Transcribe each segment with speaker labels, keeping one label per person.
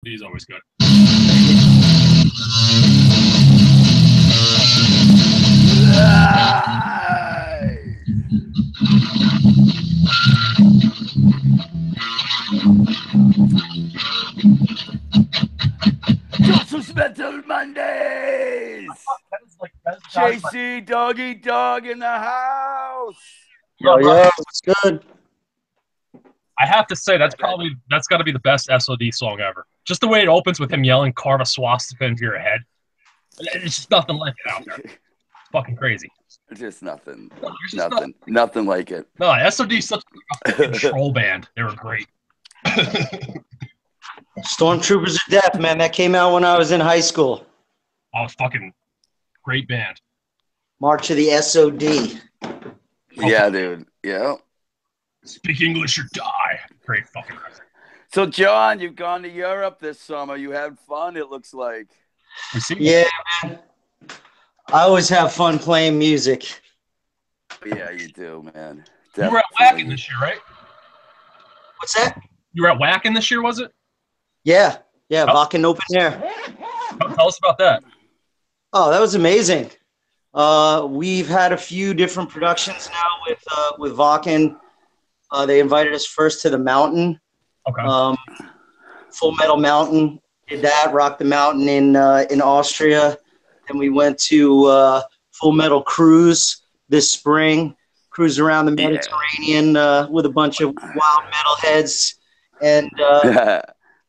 Speaker 1: He's always good.
Speaker 2: Joseph's Metal Mondays. JC Doggy Dog in the house.
Speaker 3: Yeah, it's good.
Speaker 1: I have to say that's got to be the best SOD song ever. Just the way it opens with him yelling, "Carve a swastika into your head." It's just nothing like it out there. It's fucking crazy.
Speaker 2: Just nothing. Nothing like it.
Speaker 1: No, SOD is such a fucking troll band. They were great.
Speaker 3: Stormtroopers of Death, man. That came out when I was in high school.
Speaker 1: Oh, fucking great band.
Speaker 3: March of the SOD.
Speaker 2: Yeah, dude. Yeah.
Speaker 1: Speak English or die. Great fucking record.
Speaker 2: So, John, you've gone to Europe this summer. You had fun, it looks like.
Speaker 3: Yeah, man. I always have fun playing music.
Speaker 2: Yeah, you do, man. Definitely.
Speaker 1: You were at Wacken this year, right?
Speaker 3: What's that?
Speaker 1: You were at Wacken this year, was it?
Speaker 3: Yeah. Wacken Open Air.
Speaker 1: Tell us about that.
Speaker 3: Oh, that was amazing. We've had a few different productions now with Wacken. They invited us first to the Mountain.
Speaker 1: Okay.
Speaker 3: Full Metal Mountain. Did that. Rock the Mountain in Austria. Then we went to Full Metal Cruise this spring. Cruise around the Mediterranean with a bunch of wild metal heads. And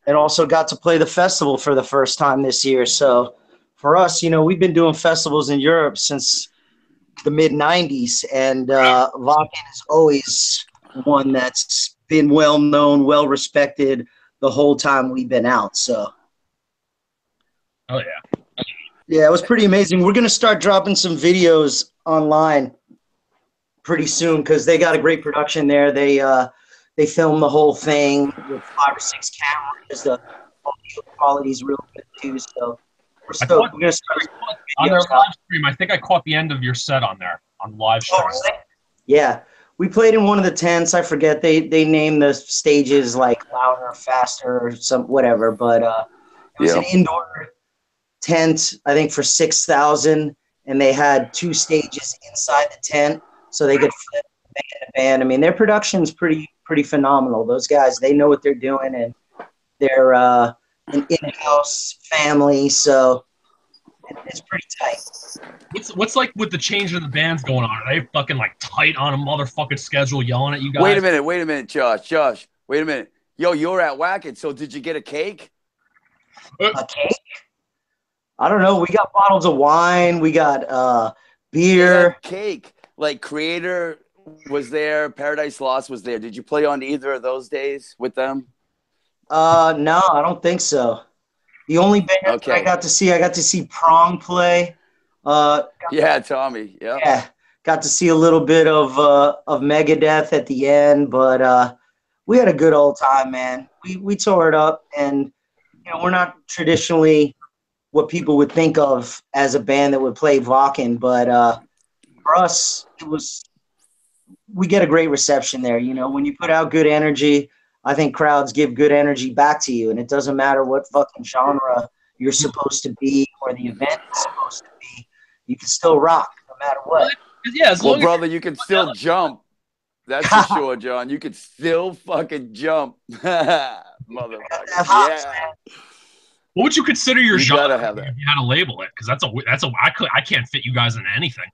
Speaker 3: also got to play the festival for the first time this year. So for us, we've been doing festivals in Europe since the mid-'90s. And Wacken is always one that's been well-known, well-respected the whole time we've been out. So.
Speaker 1: Oh, yeah.
Speaker 3: Yeah, it was pretty amazing. We're going to start dropping some videos online pretty soon because they got a great production there. They filmed the whole thing with 5 or 6 cameras. The audio quality is real good too. So we're going to start
Speaker 1: on their live stream. I think I caught the end of your set on there on live stream.
Speaker 3: Oh, really? Yeah, we played in one of the tents. I forget they named the stages like Louder, Faster, or some whatever. But it was an indoor tent, I think, for 6,000, and they had 2 stages inside the tent, so they could flip band to band. I mean, their production's pretty phenomenal. Those guys, they know what they're doing, and they're an in-house family, so it's pretty tight.
Speaker 1: What's like with the change in the bands going on? Are they fucking like tight on a motherfucking schedule, yelling at you guys?
Speaker 2: Wait a minute, Josh, wait a minute. Yo, you're at Wacken, so did you get a cake?
Speaker 3: A cake? I don't know. We got bottles of wine. We got beer.
Speaker 2: Cake. Like Creator was there. Paradise Lost was there. Did you play on either of those days with them?
Speaker 3: No, I don't think so. The only band I got to see Prong play.
Speaker 2: Tommy.
Speaker 3: Yeah. Got to see a little bit of Megadeth at the end, but we had a good old time, man. We tore it up, and we're not traditionally what people would think of as a band that would play Wacken, but for us, we get a great reception there. When you put out good energy, I think crowds give good energy back to you, and it doesn't matter what fucking genre you're supposed to be or the event is supposed to be. You can still rock no matter what.
Speaker 1: Yeah,
Speaker 2: brother, you can still jump. That's for sure, John. You can still fucking jump, motherfucker. Yeah.
Speaker 1: What would you consider your genre?
Speaker 2: Gotta have that.
Speaker 1: If you had to label it, because I can't fit you guys into anything.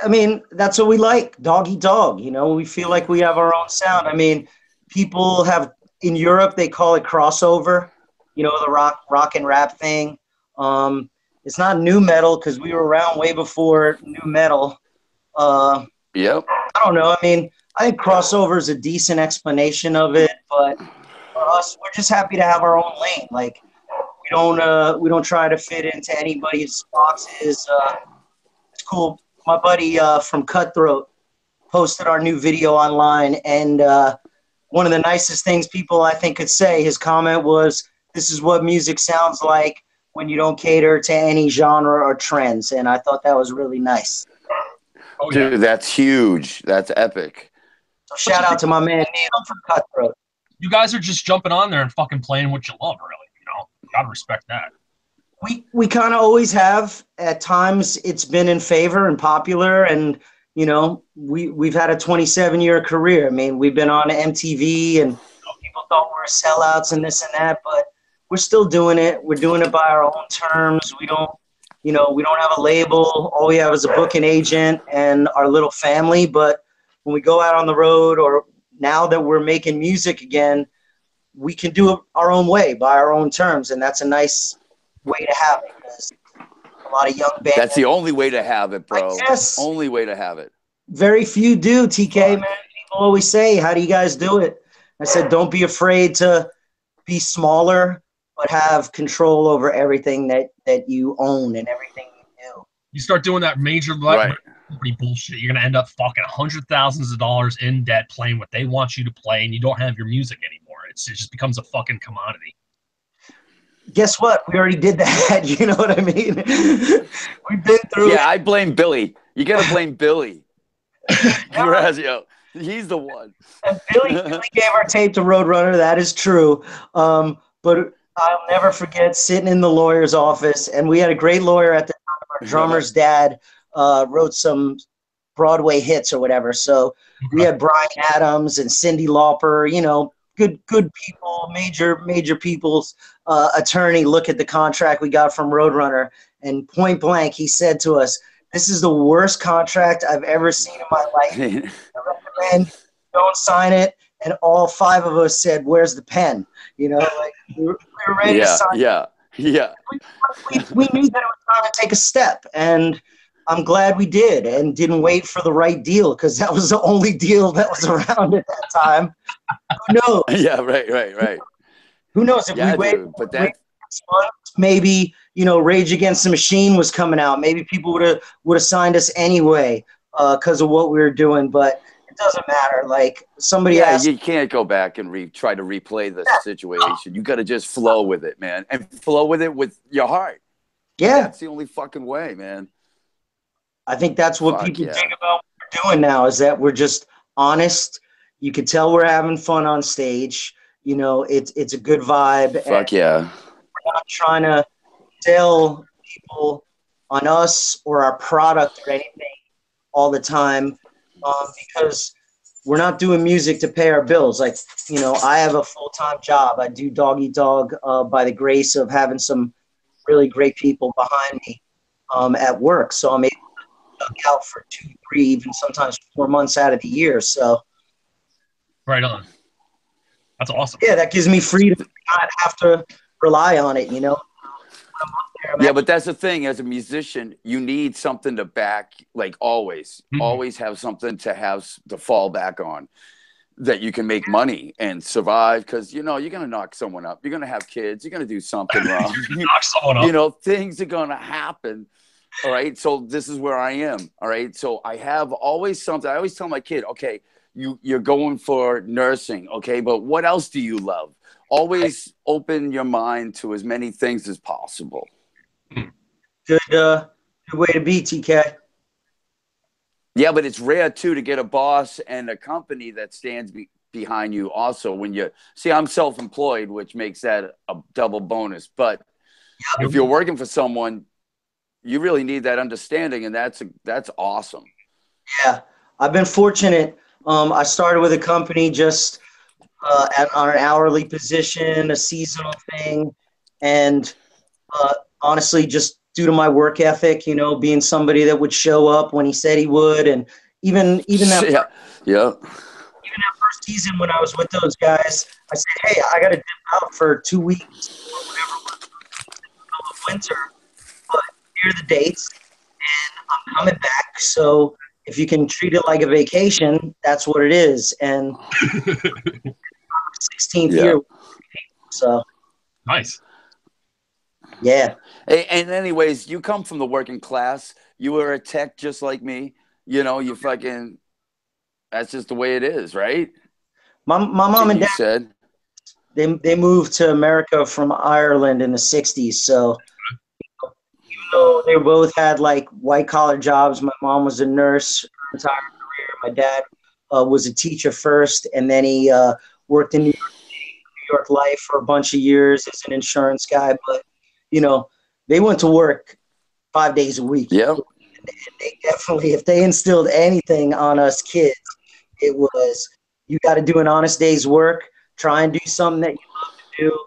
Speaker 3: I mean, that's what we like, dog eat dog. We feel like we have our own sound. I mean, people have in Europe they call it crossover. The rock and rap thing. It's not new metal because we were around way before new metal.
Speaker 2: Yep.
Speaker 3: I don't know. I mean, I think crossover is a decent explanation of it, but for us, we're just happy to have our own lane. Like we don't try to fit into anybody's boxes. It's cool. My buddy from Cutthroat posted our new video online, and one of the nicest things people I think could say, his comment was, "This is what music sounds like when you don't cater to any genre or trends," and I thought that was really nice.
Speaker 2: Oh, dude, that's huge. That's epic.
Speaker 3: So shout out to my man Neil from Cutthroat.
Speaker 1: you guys are just jumping on there and fucking playing what you love, really. You know, gotta respect that.
Speaker 3: We kind of always have. At times, it's been in favor and popular, and you know, we've had a 27-year career. I mean, we've been on MTV, and people thought we were sellouts and this and that, but we're still doing it. We're doing it by our own terms. We don't, you know, we don't have a label. All we have is a booking agent and our little family. But when we go out on the road, or now that we're making music again, we can do it our own way, by our own terms, and that's a nice way to have it, because a lot of young bands.
Speaker 2: That's the only way to have it, bro.
Speaker 3: Yes.
Speaker 2: Only way to have it.
Speaker 3: Very few do, TK, man. People always say, how do you guys do it? I said, don't be afraid to be smaller, but have control over everything that you own and everything you do.
Speaker 1: You start doing that major bullshit, you're going to end up fucking hundreds of thousands of dollars in debt playing what they want you to play, and you don't have your music anymore. It just becomes a fucking commodity.
Speaker 3: Guess what? We already did that. You know what I mean? We've been through it.
Speaker 2: Yeah, I blame Billy. You got to blame Billy. He's the one.
Speaker 3: And Billy gave our tape to Roadrunner. That is true. But I'll never forget sitting in the lawyer's office, and we had a great lawyer at the time. Our drummer's dad wrote some Broadway hits or whatever. So we had Brian Adams and Cyndi Lauper, you know, good people, major people's attorney look at the contract we got from Roadrunner, and point blank, he said to us, "This is the worst contract I've ever seen in my life. I recommend don't sign it." And all five of us said, "Where's the pen?" You know, like we were ready to sign.
Speaker 2: Yeah.
Speaker 3: We knew that it was time to take a step, and I'm glad we did and didn't wait for the right deal, because that was the only deal that was around at that time. Who knows?
Speaker 2: Yeah, right.
Speaker 3: Who knows if we waited? But that maybe, you know, Rage Against the Machine was coming out. Maybe people would have signed us anyway because of what we were doing. But it doesn't matter. Like somebody asked,
Speaker 2: you can't go back and try to replay the situation. You got to just flow with it, man, and flow with it with your heart.
Speaker 3: Yeah,
Speaker 2: that's the only fucking way, man.
Speaker 3: I think that's what people think about what we're doing now, is that we're just honest. You can tell we're having fun on stage. You know, it's a good vibe.
Speaker 2: Fuck yeah.
Speaker 3: We're not trying to sell people on us or our product or anything all the time, because we're not doing music to pay our bills. Like, you know, I have a full-time job. I do dog eat dog by the grace of having some really great people behind me at work. So I'm able to duck out for 2, 3, even sometimes 4 months out of the year. So
Speaker 1: right on. That's awesome.
Speaker 3: Yeah, that gives me freedom to not have to rely on it, you know?
Speaker 2: Yeah, but that's the thing. As a musician, you need something to back, like always. Always have something to fall back on, that you can make money and survive. Because, you know, you're going to knock someone up. You're going to have kids. You're going to do something wrong.
Speaker 1: Knock someone up.
Speaker 2: You know, things are going to happen. All right. So this is where I am. All right. So I have always something. I always tell my kid, okay, you're going for nursing. Okay. But what else do you love? Always open your mind to as many things as possible.
Speaker 3: Good way to be, TK.
Speaker 2: Yeah, but it's rare too to get a boss and a company that stands behind you. Also, when you see, I'm self-employed, which makes that a double bonus. But if you're working for someone, you really need that understanding, and that's awesome. Yeah,
Speaker 3: I've been fortunate. I started with a company just on an hourly position, a seasonal thing, and honestly, just due to my work ethic, you know, being somebody that would show up when he said he would, and even that even that first season when I was with those guys, I said, hey, I got to dip out for 2 weeks or whatever of winter, but here are the dates, and I'm coming back. So if you can treat it like a vacation, that's what it is. And 16th year, so
Speaker 1: nice.
Speaker 3: Yeah.
Speaker 2: And anyways, you come from the working class. You were a tech just like me. You know, you fucking, that's just the way it is, right?
Speaker 3: My mom and dad
Speaker 2: said
Speaker 3: they moved to America from Ireland in the 60s. So even though they both had like white collar jobs, my mom was a nurse her entire career. My dad was a teacher first, and then he worked in New York City York Life for a bunch of years as an insurance guy, but you know, they went to work 5 days a week.
Speaker 2: Yep.
Speaker 3: And they definitely, if they instilled anything on us kids, it was you got to do an honest day's work. Try and do something that you love to do.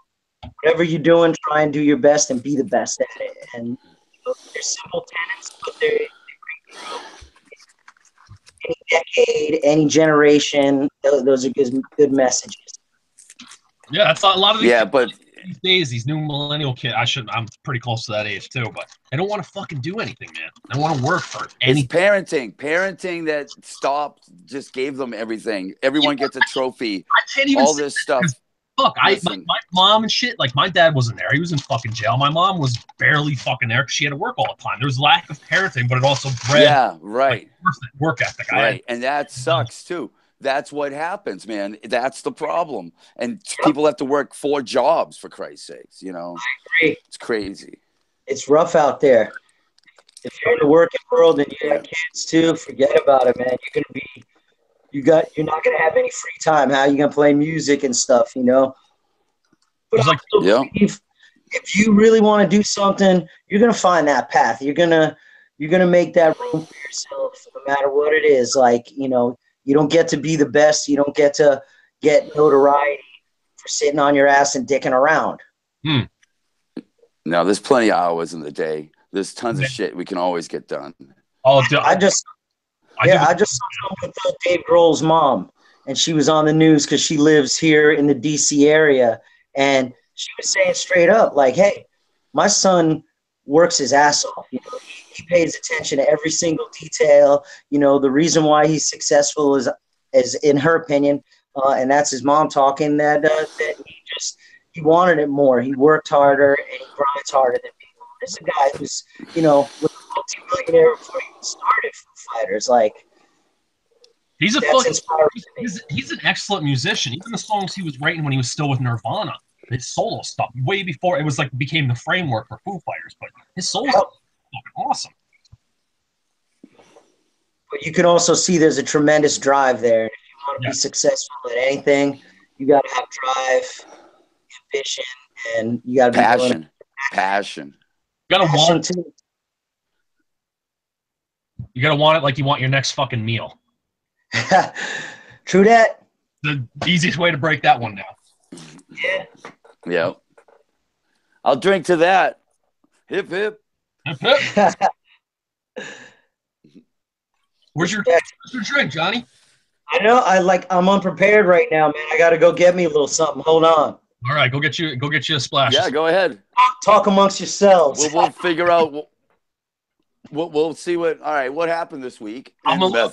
Speaker 3: Whatever you're doing, try and do your best and be the best at it. And you know, they're simple tenets, but they bring through any decade, any generation. Those are good messages.
Speaker 1: Yeah, that's a lot of these.
Speaker 2: Yeah, but
Speaker 1: these days, these new millennial kids, I'm pretty close to that age too, but they don't want to fucking do anything, man. They don't want to work for anything.
Speaker 2: It's parenting that stopped, just gave them everything. Everyone gets a trophy.
Speaker 1: I can't even
Speaker 2: all this stuff.
Speaker 1: Fuck, my mom and shit, like my dad wasn't there. He was in fucking jail. My mom was barely fucking there because she had to work all the time. There was lack of parenting, but it also bred like, work ethic.
Speaker 2: Right, and that sucks too. That's what happens, man. That's the problem. And people have to work 4 jobs, for Christ's sakes, you know.
Speaker 3: I agree.
Speaker 2: It's crazy.
Speaker 3: It's rough out there. If you're in the working world and you got kids too, forget about it, man. You're not gonna have any free time. How are you gonna play music and stuff, you know? But I believe if you really want to do something, you're gonna find that path. You're gonna make that room for yourself, no matter what it is. Like, you know, you don't get to be the best. You don't get to get notoriety for sitting on your ass and dicking around.
Speaker 2: No, there's plenty of hours in the day. There's tons of shit we can always get done.
Speaker 1: Oh,
Speaker 3: I just saw something with Dave Grohl's mom, and she was on the news because she lives here in the D.C. area, and she was saying straight up, like, hey, my son works his ass off. You know, he pays attention to every single detail. You know, the reason why he's successful is in her opinion, and that's his mom talking, that he wanted it more. He worked harder and he grinds harder than people. This is a guy who's, you know, was a multi-millionaire before he even started Foo Fighters. Like,
Speaker 1: he's a fucking he's an excellent musician. Even the songs he was writing when he was still with Nirvana, his solo stuff, way before it was like became the framework for Foo Fighters. But his solo stuff is fucking awesome.
Speaker 3: But you can also see there's a tremendous drive there. If you want to be successful at anything, you got to have drive, ambition, and you got to be
Speaker 2: passion.
Speaker 1: You gotta want it. You gotta want it like you want your next fucking meal.
Speaker 3: True that.
Speaker 1: The easiest way to break that one down.
Speaker 3: Yeah.
Speaker 2: Yeah. I'll drink to that. Hip hip.
Speaker 1: Hip hip. Where's your drink, Johnny?
Speaker 3: I know. I'm unprepared right now, man. I gotta go get me a little something. Hold on.
Speaker 1: All right, go get you a splash.
Speaker 2: Yeah, go ahead.
Speaker 3: Talk amongst yourselves.
Speaker 2: We'll figure out. We'll see what happened this week.
Speaker 1: I'm a little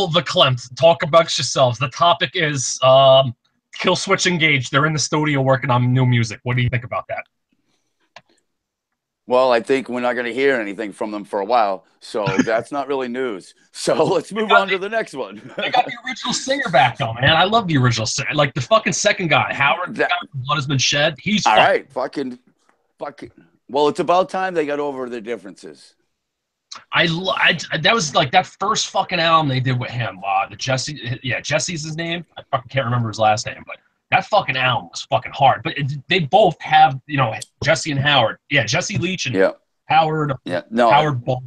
Speaker 1: verklempt. Talk amongst yourselves. The topic is Killswitch Engage. They're in the studio working on new music. What do you think about that?
Speaker 2: Well, I think we're not going to hear anything from them for a while, so that's not really news. So let's move on to the next one.
Speaker 1: They got the original singer back, though, man. I love the original singer. Like the fucking second guy, Howard, the guy whose blood has been shed. He's
Speaker 2: all right. Fucking. Well, it's about time they got over their differences.
Speaker 1: That was like that first fucking album they did with him. The Jesse's his name. I fucking can't remember his last name, but that fucking album was fucking hard. But they both have, you know, Jesse and Howard. Yeah, Jesse Leach and Howard.
Speaker 2: Yeah, no,
Speaker 1: Howard Bald.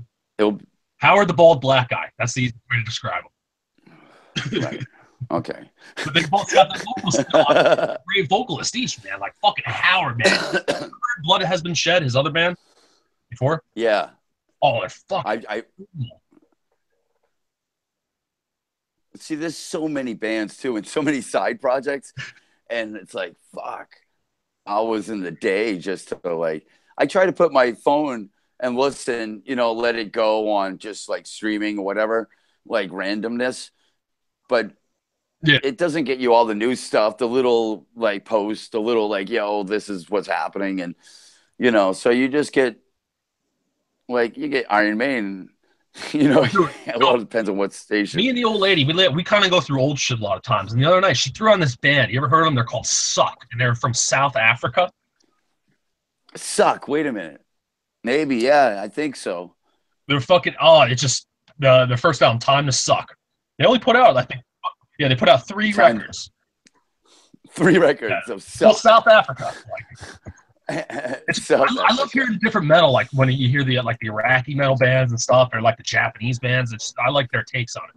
Speaker 1: Howard the bald black guy. That's the easy way to describe him.
Speaker 2: Right. Okay.
Speaker 1: But they both got the vocals. Great vocalist each, man. Like fucking Howard, man. Blood Has Been Shed, his other band before.
Speaker 2: Yeah.
Speaker 1: Oh, they're fucking.
Speaker 2: I see. There's so many bands too, and so many side projects, and it's like fuck. Hours in the day just to like. I try to put my phone and listen, you know, let it go on just like streaming or whatever, like randomness, but it doesn't get you all the new stuff. The little like post, the little like, yo, this is what's happening, and you know, so you just get. Like you get Iron Maiden, you know. It all depends on what station.
Speaker 1: Me and the old lady, we kind of go through old shit a lot of times. And the other night, she threw on this band. You ever heard of them? They're called Suck, and they're from South Africa.
Speaker 2: Suck. Wait a minute. Maybe, yeah, I think so.
Speaker 1: They're fucking. Oh, it's just their first album, Time to Suck. They only put out, I think, they put out 3 records.
Speaker 2: 3 records of
Speaker 1: South Africa.
Speaker 2: South
Speaker 1: I love hearing different metal, like when you hear the Iraqi metal bands and stuff, or like the Japanese bands. I like their takes on it.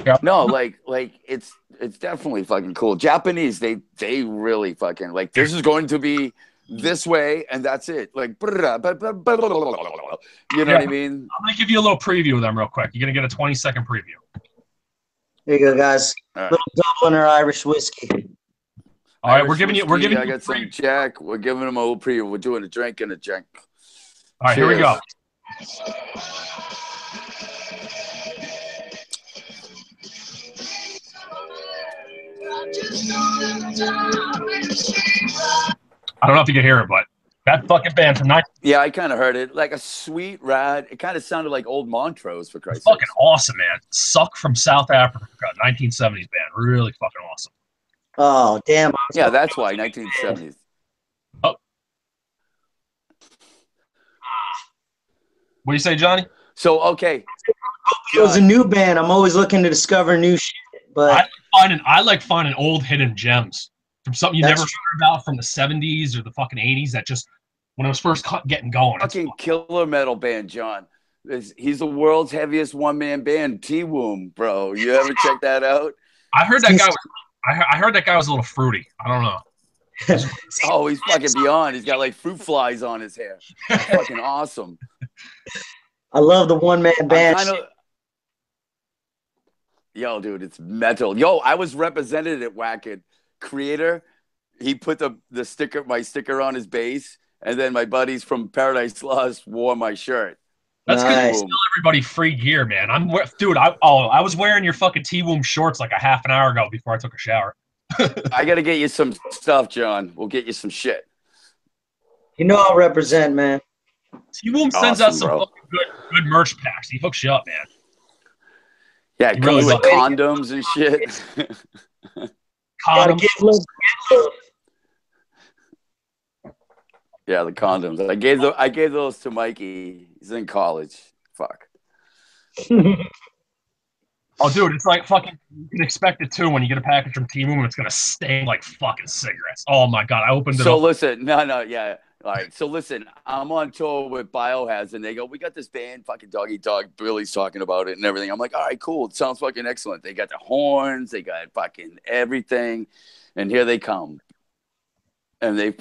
Speaker 1: Yeah.
Speaker 2: No, like it's definitely fucking cool. Japanese, they really fucking like this is going to be this way and that's it. Like you know what I mean?
Speaker 1: I'm gonna give you a little preview of them real quick. You're gonna get a 20-second preview.
Speaker 3: There you go, guys.
Speaker 2: All right.
Speaker 3: Little Dubliner Irish whiskey.
Speaker 1: All right, we're giving you.
Speaker 2: I got some Jack. We're giving them a little preview. We're doing a drink and a drink.
Speaker 1: All right, Cheers. Here we go. I don't know if you can hear it, but that fucking band from 19.
Speaker 2: Yeah, I kind of heard it. Like a sweet rad. It kind of sounded like old Montrose, for Christ's sake.
Speaker 1: Fucking awesome, man. Suck from South Africa, 1970s band. Really fucking awesome.
Speaker 3: Oh, damn.
Speaker 2: Yeah, that's why 1970s.
Speaker 1: Oh. What do you say, Johnny?
Speaker 2: So, okay.
Speaker 3: It was a new band. I'm always looking to discover new shit. But
Speaker 1: I like finding old hidden gems from something you never heard about from the 70s or the fucking 80s that just, when it was first getting going.
Speaker 2: Fucking killer metal band, John. He's the world's heaviest one-man band, T-Womb, bro. You ever check that out?
Speaker 1: I heard that guy was... I heard that guy was a little fruity. I don't know.
Speaker 2: Oh, he's fucking beyond. He's got like fruit flies on his hair. Fucking awesome.
Speaker 3: I love the one-man band.
Speaker 2: Yo, dude, it's metal. Yo, I was represented at Wacken. Creator, he put my sticker on his bass, and then my buddies from Paradise Lost wore my shirt.
Speaker 1: That's because you tell everybody free gear, man. I was wearing your fucking T-Womb shorts like a half an hour ago before I took a shower.
Speaker 2: I got to get you some stuff, John. We'll get you some shit.
Speaker 3: You know I'll represent, man.
Speaker 1: T-Womb sends out some fucking good merch packs. He hooks you up, man.
Speaker 2: Yeah, it comes with condoms and shit.
Speaker 1: Condoms.
Speaker 2: Yeah, the condoms. I gave those to Mikey. He's in college. Fuck.
Speaker 1: Oh, dude, it's like fucking. You can expect it too when you get a package from T-Womb and it's gonna sting like fucking cigarettes. Oh my god, I opened it.
Speaker 2: So listen, yeah. All right, so listen, I'm on tour with Biohazard, and they go, we got this band, fucking Doggy Dog, Billy's talking about it and everything. I'm like, all right, cool. It sounds fucking excellent. They got the horns, they got fucking everything, and here they come. And it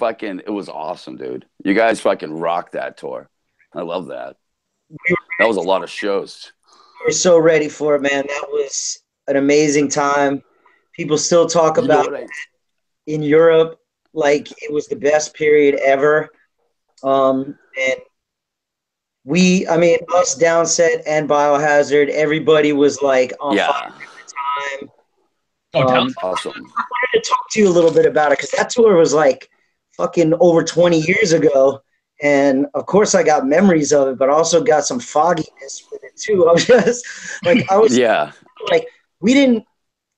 Speaker 2: was awesome, dude. You guys fucking rocked that tour. I love that. That was a lot of shows.
Speaker 3: We're so ready for it, man. That was an amazing time. People still talk about it in Europe like it was the best period ever. And us, Downset and Biohazard, everybody was like on fire at the time.
Speaker 2: Awesome.
Speaker 3: I wanted to talk to you a little bit about it because that tour was like fucking over 20 years ago. And of course I got memories of it, but also got some fogginess with it too. I was just like,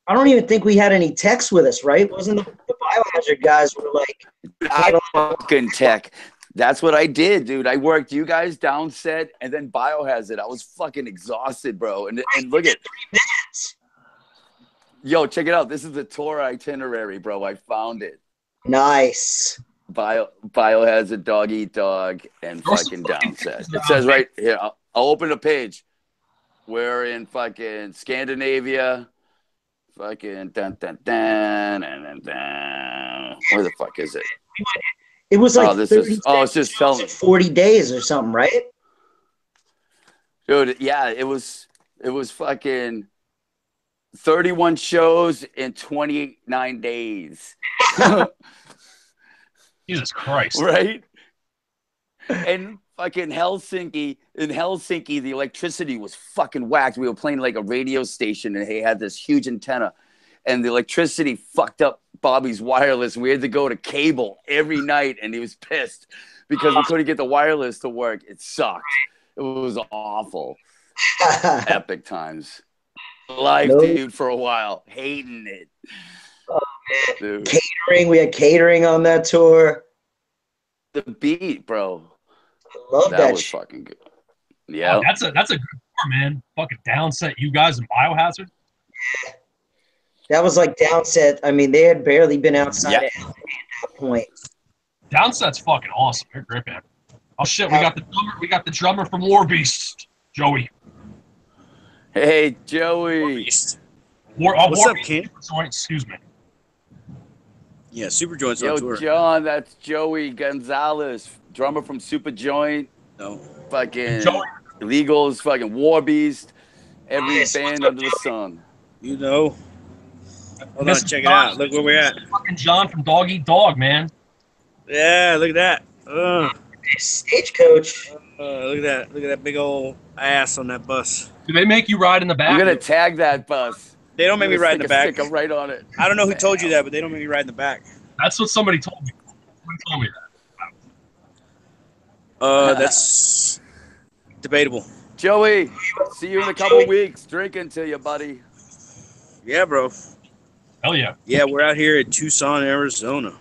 Speaker 3: I don't even think we had any techs with us, right? Wasn't the Biohazard guys were like,
Speaker 2: I fucking tech. That's what I did, dude. I worked you guys down set and then Biohazard. I was fucking exhausted, bro. And look at 3 minutes. Yo, check it out. This is the tour itinerary, bro. I found it.
Speaker 3: Nice.
Speaker 2: Biohazard, Dog Eat Dog, and fucking Downset. It says right here. I'll open a page. We're in fucking Scandinavia. Fucking dun dun dun and dun. Where the fuck is it?
Speaker 3: It was like
Speaker 2: it's just telling
Speaker 3: 40 days or something, right?
Speaker 2: Dude, yeah, it was fucking 31 shows in 29 days.
Speaker 1: Jesus Christ.
Speaker 2: Right? And fucking Helsinki, the electricity was fucking whacked. We were playing like a radio station and he had this huge antenna and the electricity fucked up Bobby's wireless. We had to go to cable every night and he was pissed because we couldn't get the wireless to work. It sucked. It was awful. Epic times. Live, dude, for a while. Hating it.
Speaker 3: Oh, man. Dude. Catering. We had catering on that tour.
Speaker 2: The beat, bro.
Speaker 3: I love that.
Speaker 2: That was fucking good. Yeah.
Speaker 1: Oh, that's a good tour, man. Fucking Downset, you guys, and Biohazard.
Speaker 3: That was like Downset. I mean, they had barely been outside
Speaker 2: Yeah.
Speaker 3: of LA at that point.
Speaker 1: Downset's fucking awesome. They're great, man. Oh shit, we got the drummer. We got the drummer from War Beast, Joey.
Speaker 2: Hey, Joey.
Speaker 4: What's up, Ken?
Speaker 1: Excuse me.
Speaker 4: Yeah, Super Joint's
Speaker 2: Yo,
Speaker 4: on tour.
Speaker 2: John, that's Joey Gonzalez, drummer from Super Joint.
Speaker 4: No.
Speaker 2: Fucking
Speaker 1: Joey.
Speaker 2: Illegals, fucking War Beast. Every
Speaker 3: Nice.
Speaker 2: band
Speaker 3: What's up,
Speaker 2: under the sun.
Speaker 4: You know. Hold
Speaker 1: This
Speaker 4: on,
Speaker 1: is
Speaker 4: check it
Speaker 1: John.
Speaker 4: out. Look where we're at.
Speaker 1: Fucking John from Dog Eat Dog, man.
Speaker 4: Yeah, look at that.
Speaker 3: Stagecoach.
Speaker 4: Look at that. Look at that big old ass on that bus.
Speaker 1: Do they make you ride in the back?
Speaker 2: I'm gonna tag that bus.
Speaker 4: They don't make me ride in the back.
Speaker 2: Stick a right on it.
Speaker 4: I don't know who told you that, but they don't make me ride in the back.
Speaker 1: That's what somebody told me. Somebody told me that.
Speaker 4: That's debatable.
Speaker 2: Joey, see you in a couple weeks. Drinking to you, buddy.
Speaker 4: Yeah, bro.
Speaker 1: Hell yeah.
Speaker 4: Yeah, we're out here at Tucson, Arizona.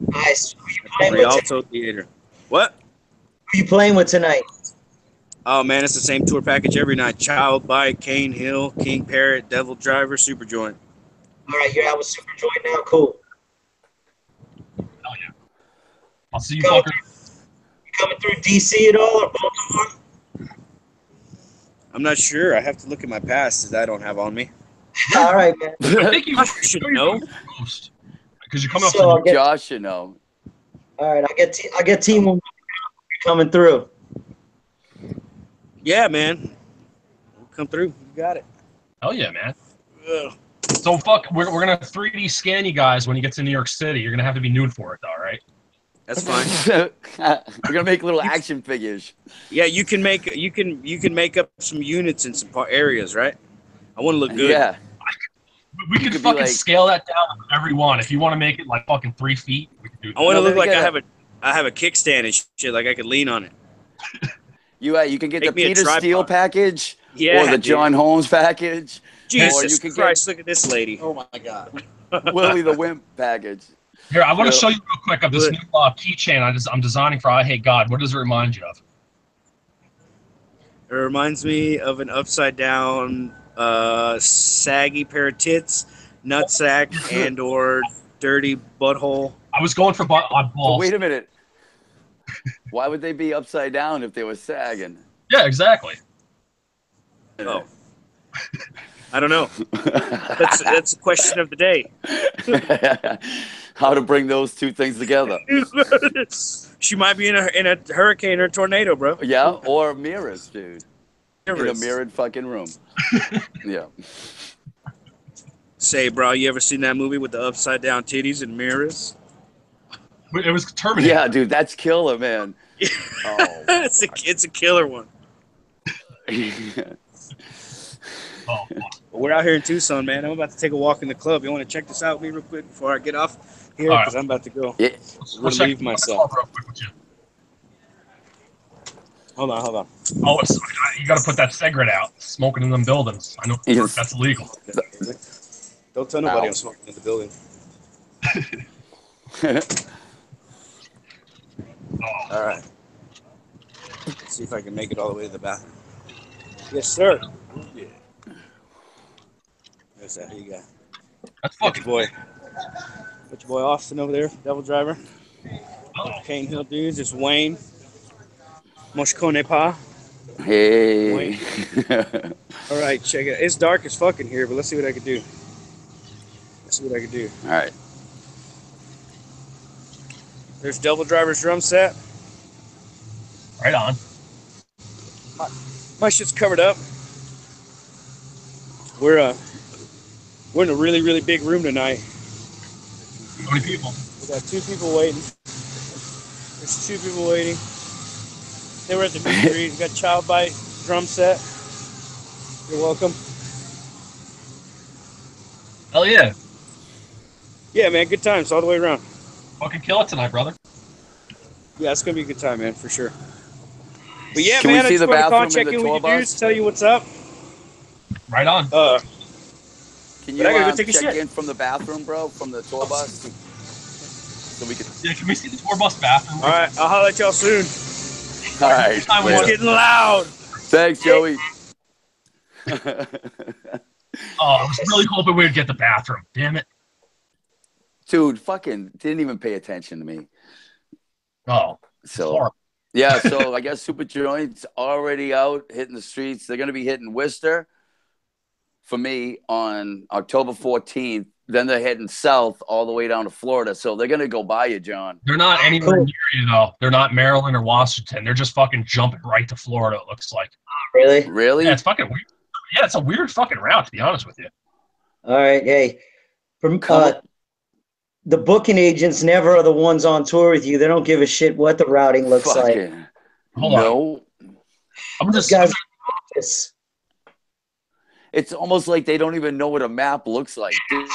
Speaker 3: Nice. Who you playing
Speaker 4: The
Speaker 3: with
Speaker 4: Alto Theater. What?
Speaker 3: Who you playing with tonight?
Speaker 4: Oh, man, it's the same tour package every night. Child Bite, Cane Hill, King Parrot, Devil Driver, Super Joint.
Speaker 3: All right, you're out with Super Joint now? Cool.
Speaker 1: Hell yeah. I'll see you
Speaker 3: Go.
Speaker 1: fuckers.
Speaker 3: You coming through DC at all or Baltimore?
Speaker 4: I'm not sure. I have to look at my past that I don't have on me.
Speaker 3: All right, man.
Speaker 1: I think you
Speaker 4: should know.
Speaker 1: Because you're coming up
Speaker 3: So,
Speaker 1: to
Speaker 2: Josh, you know.
Speaker 3: All right, I get team one coming through.
Speaker 4: Yeah, man. We'll come through. You got it.
Speaker 1: Hell yeah, man.
Speaker 4: Ugh.
Speaker 1: So fuck, we're gonna 3D scan you guys when you get to New York City. You're gonna have to be nude for it, though, right?
Speaker 4: That's fine.
Speaker 2: We're gonna make little action figures.
Speaker 4: Yeah, you can make up some units in some areas, right? I want to look good.
Speaker 2: Yeah.
Speaker 1: We could
Speaker 2: could be
Speaker 1: fucking
Speaker 2: like-
Speaker 1: scale that down whatever you want. If you want to make it like fucking 3 feet, we can do that.
Speaker 4: I want to
Speaker 2: No,
Speaker 4: look
Speaker 2: they
Speaker 4: like
Speaker 2: get
Speaker 4: I have a kickstand and shit, like I could lean on it.
Speaker 2: You can get
Speaker 4: Make
Speaker 2: the
Speaker 4: me a
Speaker 2: Peter
Speaker 4: tripod.
Speaker 2: Steele package
Speaker 4: Yeah,
Speaker 2: or the
Speaker 4: dude.
Speaker 2: John Holmes package. Or
Speaker 4: Jesus
Speaker 2: you could
Speaker 4: Christ, look at this lady.
Speaker 5: Oh my God.
Speaker 2: get Willie the Wimp package.
Speaker 1: Here, I want to
Speaker 2: Yeah.
Speaker 1: show you real quick of this new keychain I'm designing for I Hate God. What does it remind you of?
Speaker 4: It reminds me of an upside down, saggy pair of tits, nutsack, and or dirty butthole.
Speaker 1: I was going for
Speaker 2: But
Speaker 1: balls.
Speaker 2: wait a minute. Why would they be upside down if they were sagging?
Speaker 1: Yeah, exactly.
Speaker 4: Oh, I don't know. That's a question of the day.
Speaker 2: How to bring those two things together?
Speaker 4: She might be in a hurricane or tornado, bro.
Speaker 2: Yeah, or mirrors, dude. In a
Speaker 4: Mirrors.
Speaker 2: mirrored fucking room. Yeah.
Speaker 4: Say, bro, you ever seen that movie with the upside down titties and mirrors?
Speaker 1: It was Terminator.
Speaker 2: Yeah, dude, that's killer, man. Oh.
Speaker 4: It's a killer one.
Speaker 1: Oh, fuck.
Speaker 4: But we're out here in Tucson, man. I'm about to take a walk in the club. You want to check this out with me real quick before I get off here?
Speaker 1: All right.
Speaker 4: Because I'm about to go
Speaker 2: Yeah.
Speaker 4: relieve myself.
Speaker 1: Real quick with you.
Speaker 4: Hold on.
Speaker 1: Oh, you got to put that cigarette out. Smoking in them buildings. I know
Speaker 2: Yes.
Speaker 1: that's illegal.
Speaker 4: Don't tell nobody
Speaker 2: Ow.
Speaker 4: I'm smoking in the building.
Speaker 1: Oh,
Speaker 4: All right. Let's see if I can make it all the way to the bathroom. Yes, sir. Yeah. There's that. Here you go.
Speaker 1: that's
Speaker 4: Got
Speaker 1: fucking
Speaker 4: your boy. Got your boy Austin over there, Devil Driver.
Speaker 1: Oh,
Speaker 4: Cane Hill dudes. It's Wayne. Moshkone Pa.
Speaker 2: Hey.
Speaker 4: All right, check it. It's dark as fuck in here, but let's see what I can do.
Speaker 2: All right.
Speaker 4: There's Devil Driver's drum set.
Speaker 1: right on.
Speaker 4: My shit's covered up. We're in a really, really big room tonight.
Speaker 1: How many people?
Speaker 4: We got 2 people waiting. There's 2 people waiting. They were at the meet and greet. We got Child Bite drum set. You're welcome.
Speaker 1: Hell yeah.
Speaker 4: Yeah, man, good times all the way around.
Speaker 1: Fucking kill it tonight, brother.
Speaker 4: Yeah, it's gonna be a good time, man, for sure. But yeah,
Speaker 2: Can we
Speaker 4: man, I
Speaker 2: see
Speaker 4: just
Speaker 2: the
Speaker 4: want to call,
Speaker 2: bathroom
Speaker 4: check
Speaker 2: in
Speaker 4: in
Speaker 2: the
Speaker 4: with
Speaker 2: tour
Speaker 4: you
Speaker 2: bus?
Speaker 4: dudes, tell you what's up.
Speaker 1: Right on.
Speaker 2: Can you
Speaker 4: But I gotta go take a
Speaker 2: check
Speaker 4: shit.
Speaker 2: in from the bathroom, bro, from the tour bus? So we can.
Speaker 1: Yeah, can we see the tour bus bathroom?
Speaker 4: All right, I'll holler at y'all soon.
Speaker 2: All right.
Speaker 1: Time we
Speaker 4: It's
Speaker 1: want
Speaker 2: later.
Speaker 4: getting loud.
Speaker 2: Thanks, Joey.
Speaker 1: I was really hoping we would get the bathroom. Damn it.
Speaker 2: Dude, fucking didn't even pay attention to me.
Speaker 1: Oh,
Speaker 2: so yeah. So I guess Super Joint's already out hitting the streets. They're gonna be hitting Worcester for me on October 14th. Then they're heading south all the way down to Florida. So they're gonna go by you, John.
Speaker 1: They're not anywhere near you though. They're not Maryland or Washington. They're just fucking jumping right to Florida. It looks like.
Speaker 3: Really?
Speaker 2: Really?
Speaker 1: Yeah, it's fucking weird. Yeah, it's a weird fucking route to be honest with you.
Speaker 3: All right, hey, from the booking agents never are the ones on tour with you. They don't give a shit what the routing looks like.
Speaker 1: Hold on. I'm just
Speaker 3: guys.
Speaker 2: It's almost like they don't even know what a map looks like. Dude,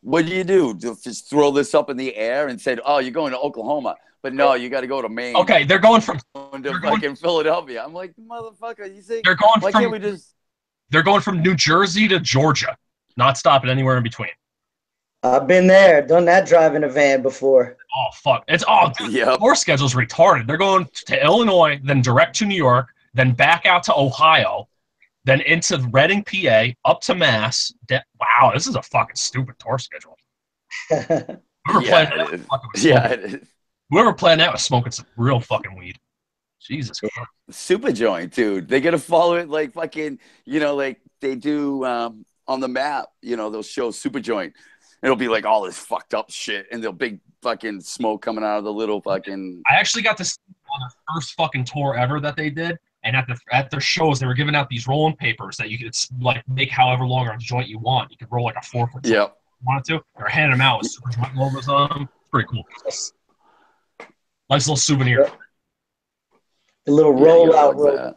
Speaker 2: what do? Just throw this up in the air and say, "Oh, you're going to Oklahoma," but no, you got to go to Maine.
Speaker 1: Okay, they're going from
Speaker 2: fucking Philadelphia. I'm like, motherfucker, you say
Speaker 1: they're going
Speaker 2: why can't we just?
Speaker 1: They're going from New Jersey to Georgia, not stopping anywhere in between.
Speaker 3: I've been there, done that drive in a van before.
Speaker 1: Oh fuck! Tour schedule's retarded. They're going to Illinois, then direct to New York, then back out to Ohio, then into Reading, PA, up to Mass. Wow, this is a fucking stupid tour schedule. Whoever planned that was smoking some real fucking weed. Jesus Christ.
Speaker 2: Super Joint, dude. They gotta follow it like fucking, like they do on the map. They'll show Super Joint. It'll be like all this fucked up shit, and there'll big fucking smoke coming out of the little fucking.
Speaker 1: I actually got to see on the first fucking tour ever that they did, and at their shows they were giving out these rolling papers that you could like make however long a joint you want. You could roll like a 4-foot. Yep. If you wanted to. They were handing them out with Super Joint logos on them. It's pretty cool. Nice little souvenir.
Speaker 3: The little rollout.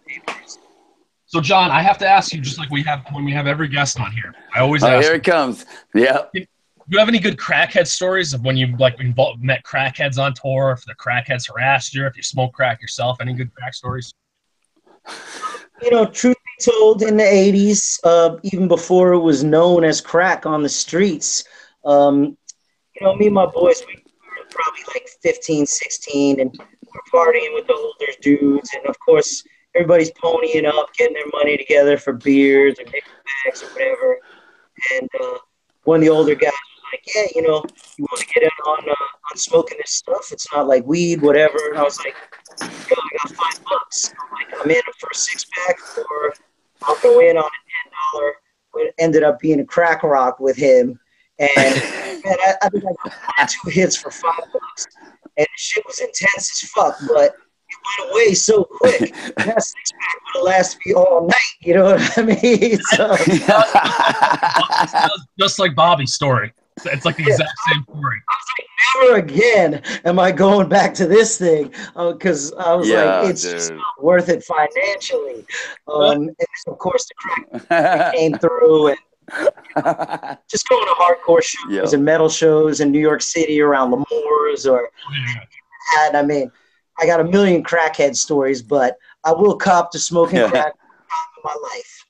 Speaker 1: So, John, I have to ask you, just like we have when we have every guest on here. I always ask.
Speaker 2: Here it comes. Yeah.
Speaker 1: Do you have any good crackhead stories of when you met crackheads on tour? If the crackheads harassed you, if you smoke crack yourself, any good crack stories?
Speaker 3: Truth be told, in the 80s, even before it was known as crack on the streets, me and my boys, we were probably like 15, 16, and we're partying with the older dudes, and of course, everybody's ponying up, getting their money together for beers or nickel bags or whatever. And one of the older guys was like, "Yeah, you want to get in on smoking this stuff? It's not like weed, whatever." And I was like, "Yo, I got $5." I'm like, "I'm in for a 6-pack, or I'll go in on a $10." It ended up being a crack rock with him, and man, I think I got 2 hits for $5, and the shit was intense as fuck, but it went away so quick. That 6-pack would have lasted me all night. You know what I mean? So,
Speaker 1: just like Bobby's story. It's like the exact same story.
Speaker 3: I was like, never again am I going back to this thing, because I was like, it's just not worth it financially. And of course, the crack came through, and just going to hardcore shows and metal shows in New York City around the Moors or. I mean, I got a million crackhead stories, but I will cop to smoking crack in my life.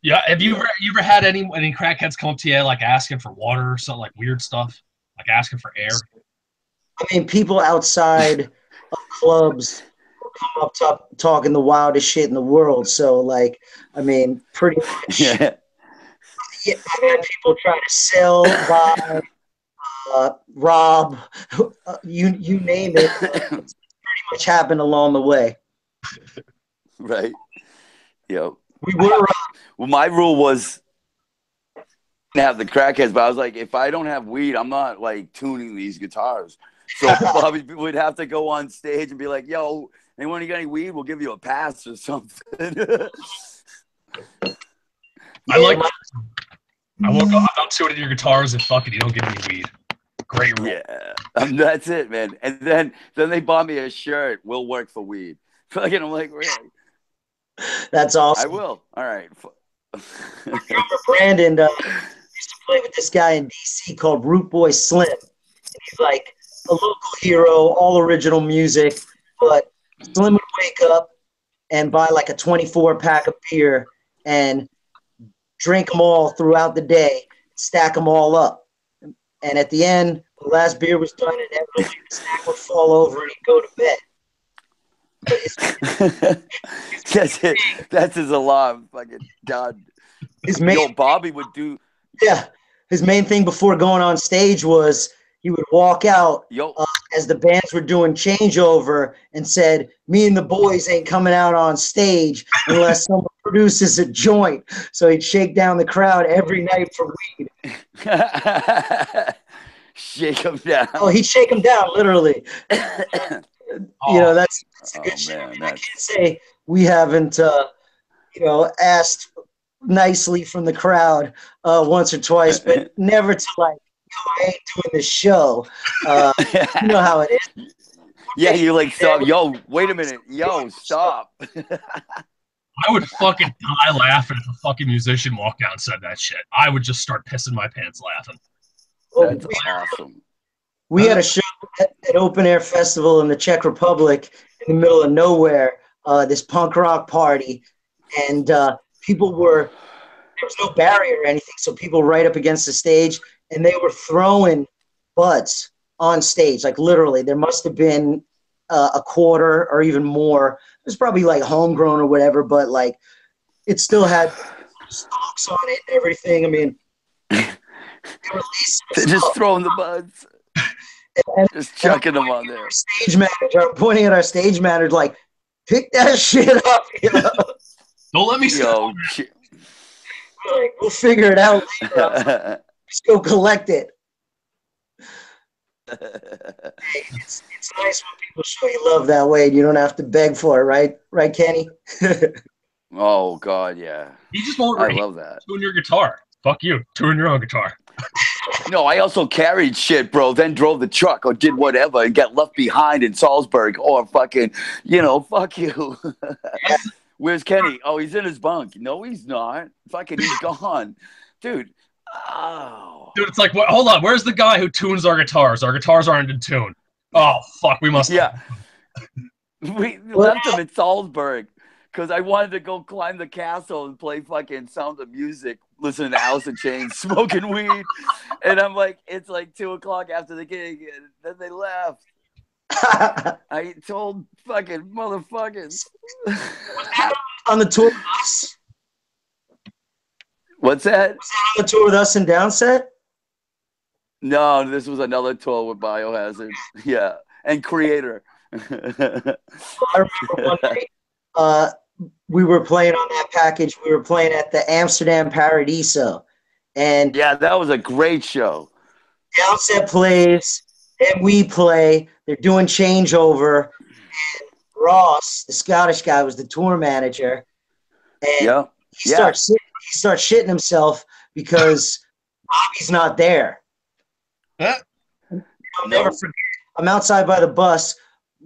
Speaker 1: Yeah, have you ever had any crackheads come up to you like asking for water or something, like weird stuff, like asking for air?
Speaker 3: I mean, people outside of clubs will come up talking the wildest shit in the world. So, like, I mean, pretty much. Yeah, I've had people try to sell, buy, rob, you name it. It's pretty much happened along the way.
Speaker 2: Right. Yep.
Speaker 3: We were.
Speaker 2: Well, my rule was to have the crackheads, but I was like, if I don't have weed, I'm not like tuning these guitars. So Bobby would have to go on stage and be like, "Yo, anyone got any weed? We'll give you a pass or something."
Speaker 1: I woke up, I'm tuning your guitars and fucking you don't give me weed. Great rule.
Speaker 2: Yeah, that's it, man. And then they bought me a shirt. We'll work for weed. Fucking, I'm like, really?
Speaker 3: That's awesome.
Speaker 2: I will. All right.
Speaker 3: My drummer Brandon used to play with this guy in DC called Root Boy Slim. And he's like a local hero, all original music. But Slim would wake up and buy like a 24-pack of beer and drink them all throughout the day, stack them all up. And at the end, the last beer was done, and inevitably the stack would fall over and he'd go to bed.
Speaker 2: That's it. That's his alarm. Fucking God.
Speaker 3: his main
Speaker 2: Yo, Bobby would do.
Speaker 3: his main thing before going on stage was he would walk out
Speaker 2: Yo,
Speaker 3: as the bands were doing changeover and said, "Me and the boys ain't coming out on stage unless someone produces a joint." So he'd shake down the crowd every night for weed.
Speaker 2: shake him down.
Speaker 3: Oh, he'd shake them down, literally. You know, that's a good shit.
Speaker 2: Man,
Speaker 3: I can't say we haven't, asked nicely from the crowd once or twice, but never to like, I ain't doing this show. You know how it is.
Speaker 2: Yeah, you like stop. Yo, wait a minute. Yo, stop.
Speaker 1: I would fucking die laughing if a fucking musician walked out and said that shit. I would just start pissing my pants laughing.
Speaker 2: That's awesome.
Speaker 3: We had a show at Open Air Festival in the Czech Republic in the middle of nowhere, this punk rock party, and there was no barrier or anything, so people right up against the stage, and they were throwing buds on stage, like literally. There must have been a quarter or even more. It was probably like homegrown or whatever, but like it still had stalks on it and everything. I mean,
Speaker 2: they're just throwing the buds.
Speaker 3: And
Speaker 2: just chucking them on there.
Speaker 3: Stage manager, pointing at our stage manager, like, pick that shit up. You know?
Speaker 1: Don't let me stop.
Speaker 3: Like, we'll figure it out later. Just go collect it. It's nice when people show you love that way and you don't have to beg for it, right? Right, Kenny?
Speaker 2: Oh, God, yeah.
Speaker 1: He just won't
Speaker 2: love that.
Speaker 1: Tune your guitar. Fuck you. Tune your own guitar.
Speaker 2: No, I also carried shit, bro. Then drove the truck or did whatever and got left behind in Salzburg. Or fucking, fuck you. Where's Kenny? Oh, he's in his bunk. No, he's not. Fucking, he's gone. Dude. Oh.
Speaker 1: Dude, it's like, hold on. Where's the guy who tunes our guitars? Our guitars aren't in tune. Oh, fuck. We must.
Speaker 2: Yeah. We left him in Salzburg because I wanted to go climb the castle and play fucking Sound of Music, listening to Alice in Chains, smoking weed. And I'm like, it's like 2:00 after the gig. And then they left. I told fucking motherfuckers.
Speaker 3: On the tour bus?
Speaker 2: What's that?
Speaker 3: Was that on the tour with us in Downset?
Speaker 2: No, this was another tour with Biohazard. Yeah. And Creator.
Speaker 3: I remember one night, we were playing on that package. We were playing at the Amsterdam Paradiso. And
Speaker 2: yeah, that was a great show.
Speaker 3: Downset plays, and we play. They're doing changeover. And Ross, the Scottish guy, was the tour manager. And he starts shitting himself because Bobby's not there. I'll never forget. I'm outside by the bus.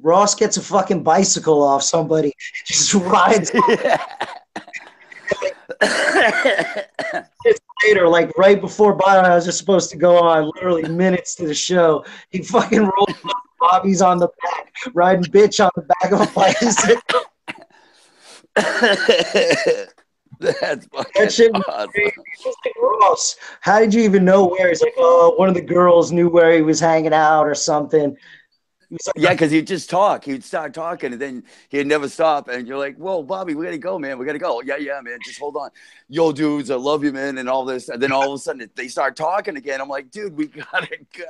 Speaker 3: Ross gets a fucking bicycle off somebody, just rides. Later, like right before Biohazard is supposed to go on, literally minutes to the show, he fucking rolls up. Bobby's on the back, riding bitch on the back of a bicycle.
Speaker 2: That's fucking
Speaker 3: that shit was
Speaker 2: awesome.
Speaker 3: crazy. He was like, Ross, how did you even know where? He's like, oh, one of the girls knew where he was hanging out or something.
Speaker 2: Like, yeah, because he'd just talk. He'd start talking, and then he'd never stop. And you're like, whoa, Bobby, we got to go, man. We got to go. Yeah, man. Just hold on. Yo, dudes, I love you, man, and all this. And then all of a sudden, they start talking again. I'm like, dude, we got to go.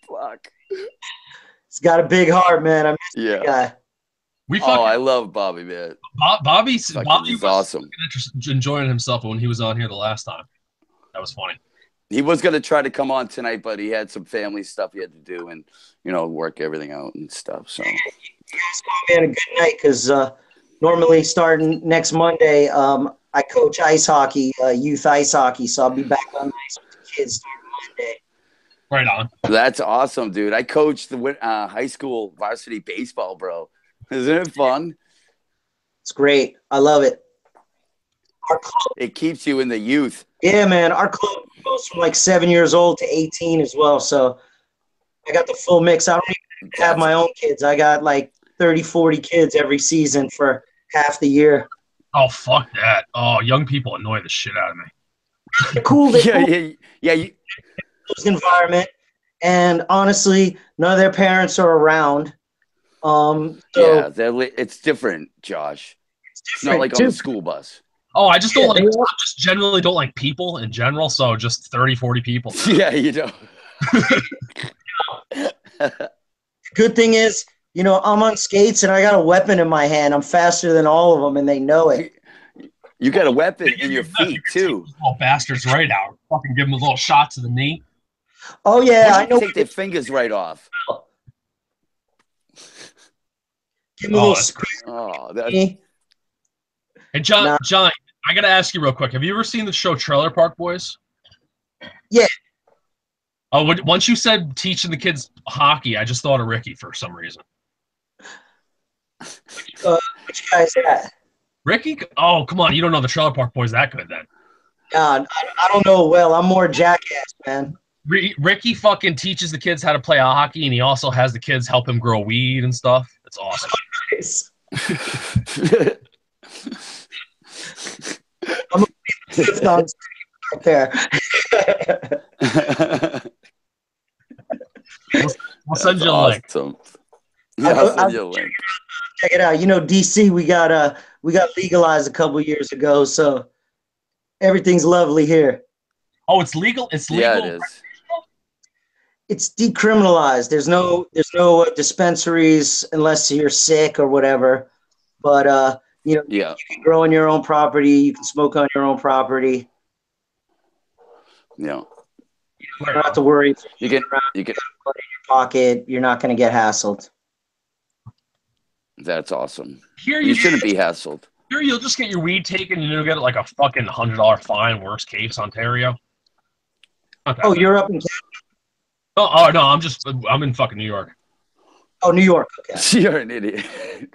Speaker 2: Fuck.
Speaker 3: He's got a big heart, man. I miss that guy.
Speaker 2: I love Bobby, man.
Speaker 1: Bobby was
Speaker 2: awesome.
Speaker 1: Enjoying himself when he was on here the last time. That was funny.
Speaker 2: He was going to try to come on tonight, but he had some family stuff he had to do and, work everything out and stuff. So,
Speaker 3: you guys had a good night because normally starting next Monday, I coach ice hockey, youth ice hockey. So I'll be back on ice with the kids starting Monday.
Speaker 1: Right on.
Speaker 2: That's awesome, dude. I coached the high school varsity baseball, bro. Isn't it fun?
Speaker 3: It's great. I love it. Our club,
Speaker 2: it keeps you in the youth.
Speaker 3: Yeah, man. Our club goes from like 7 years old to 18 as well. So I got the full mix. I don't even have my own kids. I got like 30, 40 kids every season for half the year.
Speaker 1: Oh, fuck that. Oh, young people annoy the shit out of me.
Speaker 3: They're cool.
Speaker 2: Yeah.
Speaker 3: Environment. And honestly, none of their parents are around.
Speaker 2: It's different, Josh. It's not like on the school bus.
Speaker 1: Oh, I just don't
Speaker 3: Yeah,
Speaker 1: like. I just generally don't like people in general. So just 30, 40 people.
Speaker 2: Yeah, you know.
Speaker 3: Good thing is, I'm on skates and I got a weapon in my hand. I'm faster than all of them, and they know it.
Speaker 2: You got a weapon in your feet too.
Speaker 1: Little bastards right out. Fucking give them a little shot to the knee.
Speaker 3: Oh yeah, I know.
Speaker 2: Take their fingers right off.
Speaker 3: Give them a little
Speaker 2: that's...
Speaker 1: Hey, John, I gotta ask you real quick. Have you ever seen the show Trailer Park Boys?
Speaker 3: Yeah.
Speaker 1: Oh, once you said teaching the kids hockey, I just thought of Ricky for some reason.
Speaker 3: Which guy is that?
Speaker 1: Ricky? Oh, come on. You don't know the Trailer Park Boys that good then.
Speaker 3: God, I don't know well. I'm more Jackass, man.
Speaker 1: Ricky fucking teaches the kids how to play hockey, and he also has the kids help him grow weed and stuff. It's awesome.
Speaker 3: I'm going to be right there.
Speaker 1: We'll send you a link.
Speaker 2: Yeah, I'll send you a link.
Speaker 3: Check it out. DC, we got legalized a couple years ago, so everything's lovely here.
Speaker 1: Oh, it's legal. It's legal.
Speaker 2: Yeah, it is.
Speaker 3: It's decriminalized. There's no dispensaries unless you're sick or whatever. But you can grow on your own property. You can smoke on your own property.
Speaker 2: Yeah.
Speaker 3: You don't have to worry.
Speaker 2: You can
Speaker 3: money in your pocket. You're not going to get hassled.
Speaker 2: That's awesome.
Speaker 1: Here
Speaker 2: you shouldn't be hassled.
Speaker 1: Here you'll just get your weed taken and you'll get like a fucking $100 fine. Worst case, Ontario.
Speaker 3: Oh, you're up in Canada?
Speaker 1: Oh no, I'm in fucking New York.
Speaker 3: Oh, New York. Okay.
Speaker 2: You're an idiot.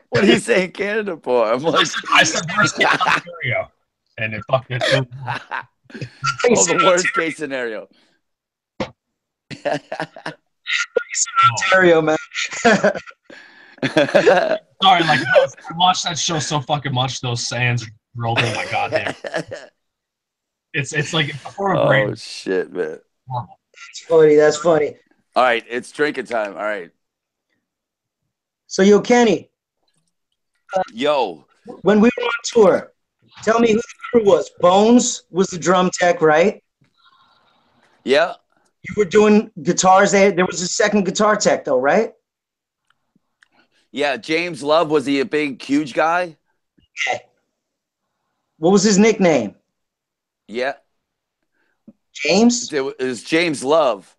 Speaker 2: What are you saying Canada for? I'm like,
Speaker 1: I said worst case Ontario, and it fucking.
Speaker 2: The worst case scenario.
Speaker 3: Ontario, man.
Speaker 1: Sorry, like I watched that show so fucking much. Those sands rolled in my goddamn. It's like before a brain.
Speaker 2: Oh shit, man.
Speaker 3: That's funny.
Speaker 2: All right, it's drinking time. All right.
Speaker 3: So, Kenny. When we were on tour, tell me who the crew was. Bones was the drum tech, right?
Speaker 2: Yeah.
Speaker 3: You were doing guitars. There was a second guitar tech, though, right?
Speaker 2: Yeah, James Love, was he a big, huge guy?
Speaker 3: Okay. What was his nickname?
Speaker 2: Yeah.
Speaker 3: James?
Speaker 2: It was James Love.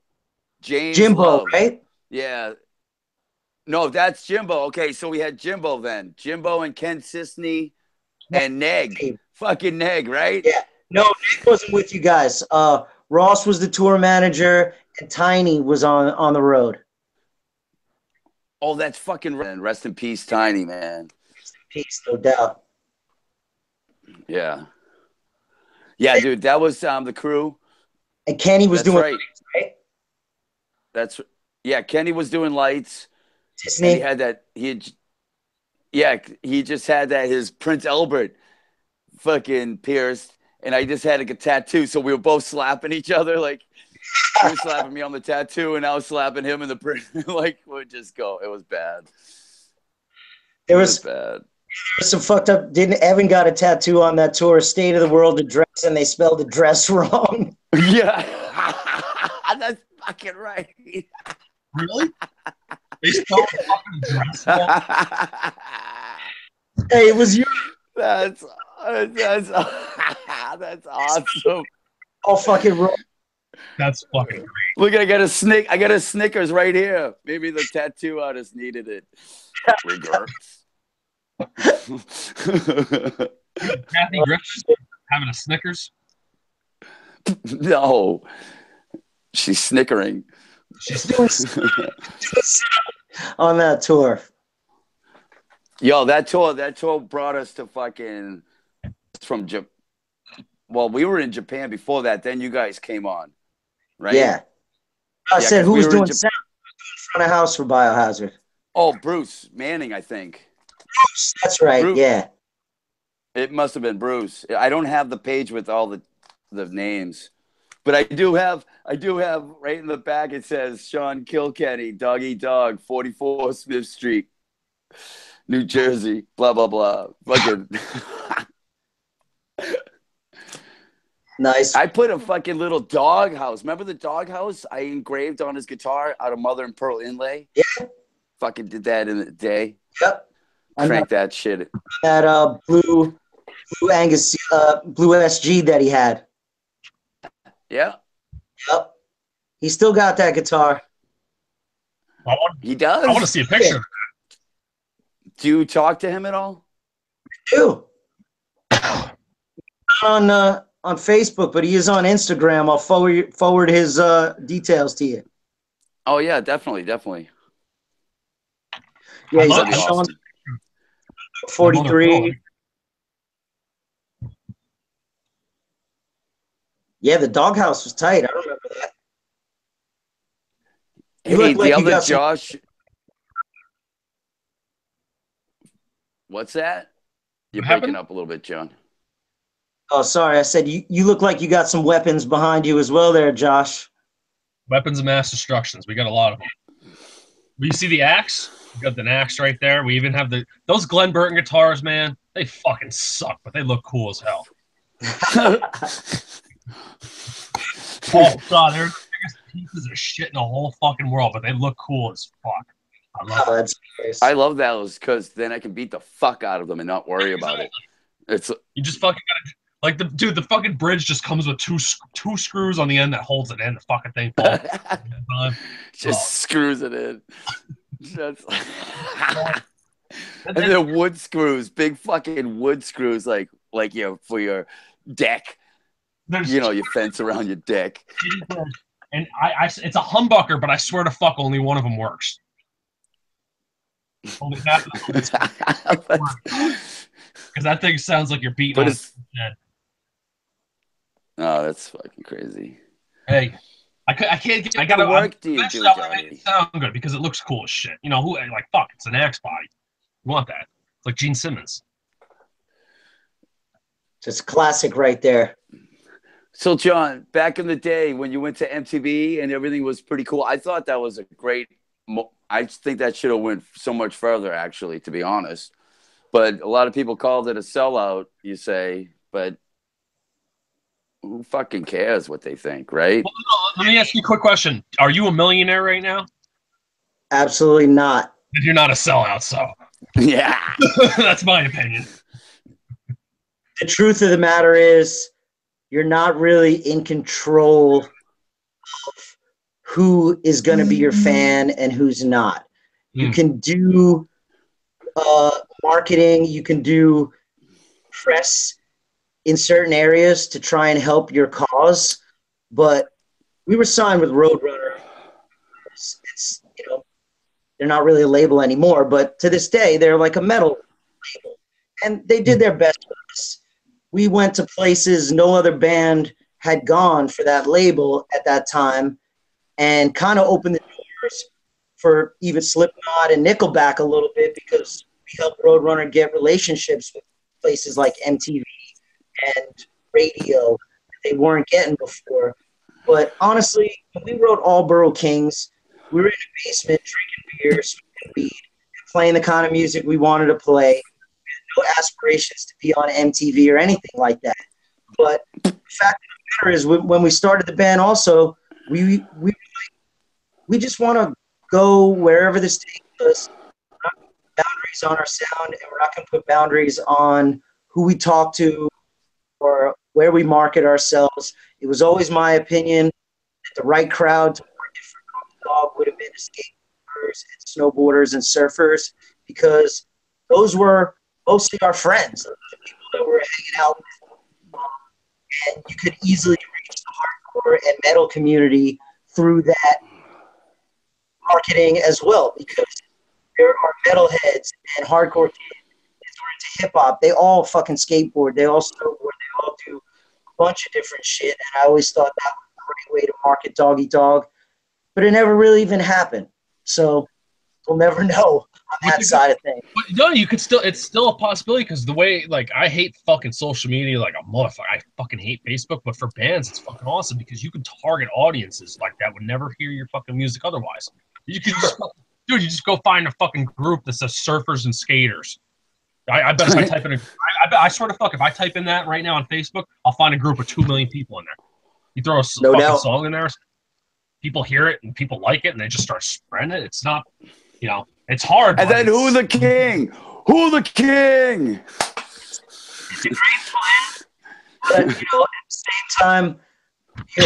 Speaker 3: Jimbo,
Speaker 2: Love.
Speaker 3: Right?
Speaker 2: Yeah. No, that's Jimbo. Okay, so we had Jimbo then. Jimbo and Ken Sisney and Neg. Fucking Neg, right?
Speaker 3: Yeah. No, Neg wasn't with you guys. Ross was the tour manager, and Tiny was on the road.
Speaker 2: Oh, that's fucking right. Rest in peace, Tiny, man.
Speaker 3: Rest in peace, no doubt.
Speaker 2: Yeah. Yeah, dude, that was the crew.
Speaker 3: And Kenny was doing lights, right?
Speaker 2: Kenny was doing lights.
Speaker 3: Disney.
Speaker 2: He had that. He just had that. His Prince Albert fucking pierced, and I just had a tattoo. So we were both slapping each other. Like he was slapping me on the tattoo, and I was slapping him in the print. Like we'd just go. It was bad.
Speaker 3: It was
Speaker 2: bad.
Speaker 3: There was some fucked up. Didn't Evan got a tattoo on that tour? State of the World address, and they spelled the dress wrong.
Speaker 2: Yeah, that's fucking right.
Speaker 1: Really? They spelled the fucking dress wrong.
Speaker 3: Hey, it was you.
Speaker 2: That's awesome.
Speaker 3: Oh, fucking wrong.
Speaker 1: That's fucking great.
Speaker 2: Look, I got a Snickers right here. Maybe the tattoo artist needed it. Regrets.
Speaker 1: Kathy Griffin having a Snickers?
Speaker 2: No. She's snickering.
Speaker 3: She's doing on that tour.
Speaker 2: Yo, that tour brought us to fucking from Japan. Well, we were in Japan before that. Then you guys came on, right?
Speaker 3: Yeah. I said, who was doing sound? Front of house for Biohazard.
Speaker 2: Oh, Bruce Manning, I think.
Speaker 3: Bruce, that's right.
Speaker 2: Bruce.
Speaker 3: Yeah.
Speaker 2: It must have been Bruce. I don't have the page with all the names, but I do have right in the back. It says Sean Kilkenny, Dog Eat Dog, 44 Smith Street, New Jersey. Blah blah blah. Fucking.
Speaker 3: Nice.
Speaker 2: I put a fucking little dog house. Remember the dog house I engraved on his guitar out of mother and pearl inlay?
Speaker 3: Yeah.
Speaker 2: Fucking did that in a day.
Speaker 3: Yep.
Speaker 2: Crank that shit.
Speaker 3: That blue Angus blue SG that he had.
Speaker 2: Yeah.
Speaker 3: Yep. He still got that guitar.
Speaker 2: He does.
Speaker 1: I want to see a picture. Yeah.
Speaker 2: Do you talk to him at all?
Speaker 3: I do. On Facebook, but he is on Instagram. I'll forward his details to you.
Speaker 2: Oh yeah, definitely.
Speaker 3: Yeah, he's
Speaker 2: awesome.
Speaker 3: 43. Yeah, the doghouse was tight. I remember that.
Speaker 2: Hey, the other Josh. What's that? You're breaking up a little bit, John.
Speaker 3: Oh, sorry. I said you look like you got some weapons behind you as well there, Josh.
Speaker 1: Weapons of mass destructions. We got a lot of them. You see the axe? We got the axe right there. We even have those Glenn Burton guitars, man. They fucking suck, but they look cool as hell. Oh, God. They're the biggest pieces of shit in the whole fucking world, but they look cool as fuck.
Speaker 2: I love those because then I can beat the fuck out of them and not worry about it.
Speaker 1: You just fucking gotta like the fucking bridge just comes with two screws on the end that holds it in. The fucking thing
Speaker 2: just screws it in. And they're wood screws, big fucking wood screws, like for your deck. Your fence around your deck.
Speaker 1: And it's a humbucker, but I swear to fuck, only one of them works. Only half of them because that thing sounds like you're beating on its head.
Speaker 2: Oh, that's fucking crazy.
Speaker 1: Hey, I can't get. I gotta
Speaker 2: work. Do you do,
Speaker 1: make it sound good because it looks cool as shit. You know who? Like fuck, it's an axe body. You want that? It's like Gene Simmons.
Speaker 3: Just classic right there.
Speaker 2: So, John, back in the day when you went to MTV and everything was pretty cool, I thought that was a great. I think that should have went so much further, actually, to be honest. But a lot of people called it a sellout. You say, but who fucking cares what they think, right?
Speaker 1: Well, let me ask you a quick question. Are you a millionaire right now?
Speaker 3: Absolutely not.
Speaker 1: You're not a sellout, so.
Speaker 2: Yeah.
Speaker 1: That's my opinion.
Speaker 3: The truth of the matter is you're not really in control of who is going to be your fan and who's not. You can do marketing. You can do press in certain areas to try and help your cause, but we were signed with Roadrunner. It's they're not really a label anymore, but to this day they're like a metal label, and they did their best with us. We went to places no other band had gone for that label at that time, and kind of opened the doors for even Slipknot and Nickelback a little bit because we helped Roadrunner get relationships with places like MTV and radio that they weren't getting before. But honestly, when we wrote All Borough Kings, we were in a basement drinking beer, smoking weed, and playing the kind of music we wanted to play. We had no aspirations to be on MTV or anything like that. But the fact of the matter is, when we started the band also, we just want to go wherever this takes us. We're not going to put boundaries on our sound, and we're not going to put boundaries on who we talk to or where we market ourselves. It was always my opinion that the right crowd to market for Dog would have been skateboarders and snowboarders and surfers, because those were mostly our friends, the people that were hanging out with. And you could easily reach the hardcore and metal community through that marketing as well, because there are metalheads and hardcore kids that are into hip-hop. They all fucking skateboard. They all snowboard. They all do a bunch of different shit. And I always thought that was a great way to market Doggy Dog. But it never really even happened. So we'll never know on that side of things.
Speaker 1: But no, you could still, it's still a possibility, because the way, like, I hate fucking social media like a motherfucker. I fucking hate Facebook, but for bands, it's fucking awesome because you can target audiences like that would never hear your fucking music otherwise. You can just, dude, you just go find a fucking group that says surfers and skaters. I bet if I type in I swear to fuck, if I type in that right now on Facebook, I'll find a group of 2 million people in there. You throw a
Speaker 3: No
Speaker 1: fucking
Speaker 3: doubt.
Speaker 1: song in there, people hear it and people like it, and they just start spreading it. It's not, it's hard.
Speaker 2: And then who the king? Who the king?
Speaker 3: It's a great plan, but at the same time,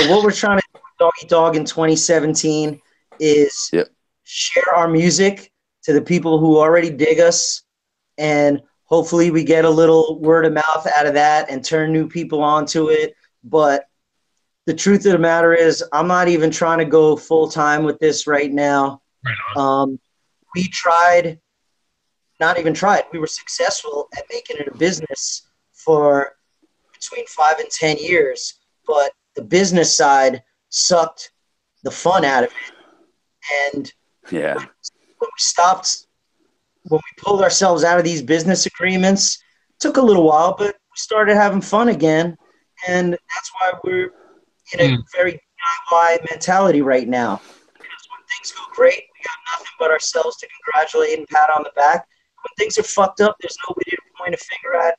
Speaker 3: what we're trying to do with Doggy Dog in 2017 is share our music to the people who already dig us, and hopefully we get a little word of mouth out of that and turn new people onto it. But the truth of the matter is, I'm not even trying to go full time with this right now.
Speaker 1: Right on.
Speaker 3: We tried, not even tried. We were successful at making it a business for between 5 and 10 years, but the business side sucked the fun out of it. And when we pulled ourselves out of these business agreements, it took a little while, but we started having fun again. And that's why we're in a very DIY mentality right now. Because when things go great, we got nothing but ourselves to congratulate and pat on the back. When things are fucked up, there's nobody to point a finger at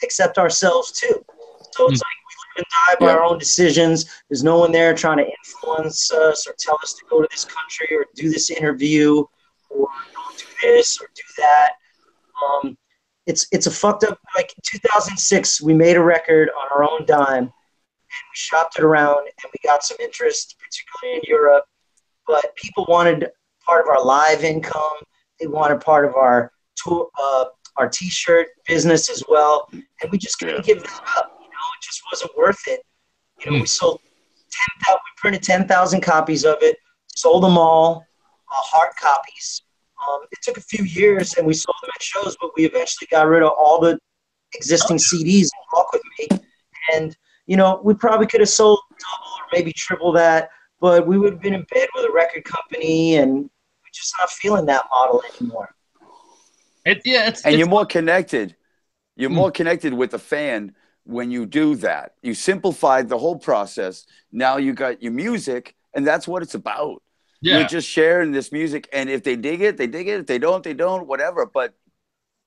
Speaker 3: except ourselves too. So it's like we live and die by our own decisions. There's no one there trying to influence us or tell us to go to this country or do this interview or don't do this or do that. It's a fucked up, like in 2006, we made a record on our own dime and we shopped it around and we got some interest, particularly in Europe. But people wanted part of our live income. They wanted part of our tour, our T-shirt business as well, and we just couldn't give that up. It just wasn't worth it. We sold 10,000. We printed 10,000 copies of it, sold them all, hard copies. It took a few years, and we sold them at shows, but we eventually got rid of all the existing CDs and Walk With Me. And we probably could have sold double or maybe triple that, but we would have been in bed with a record company, and we're just not feeling that model anymore.
Speaker 2: You're more connected. You're more connected with the fan when you do that. You simplified the whole process. Now you got your music, and that's what it's about. Yeah. You're just sharing this music, and if they dig it, they dig it. If they don't, they don't, whatever. But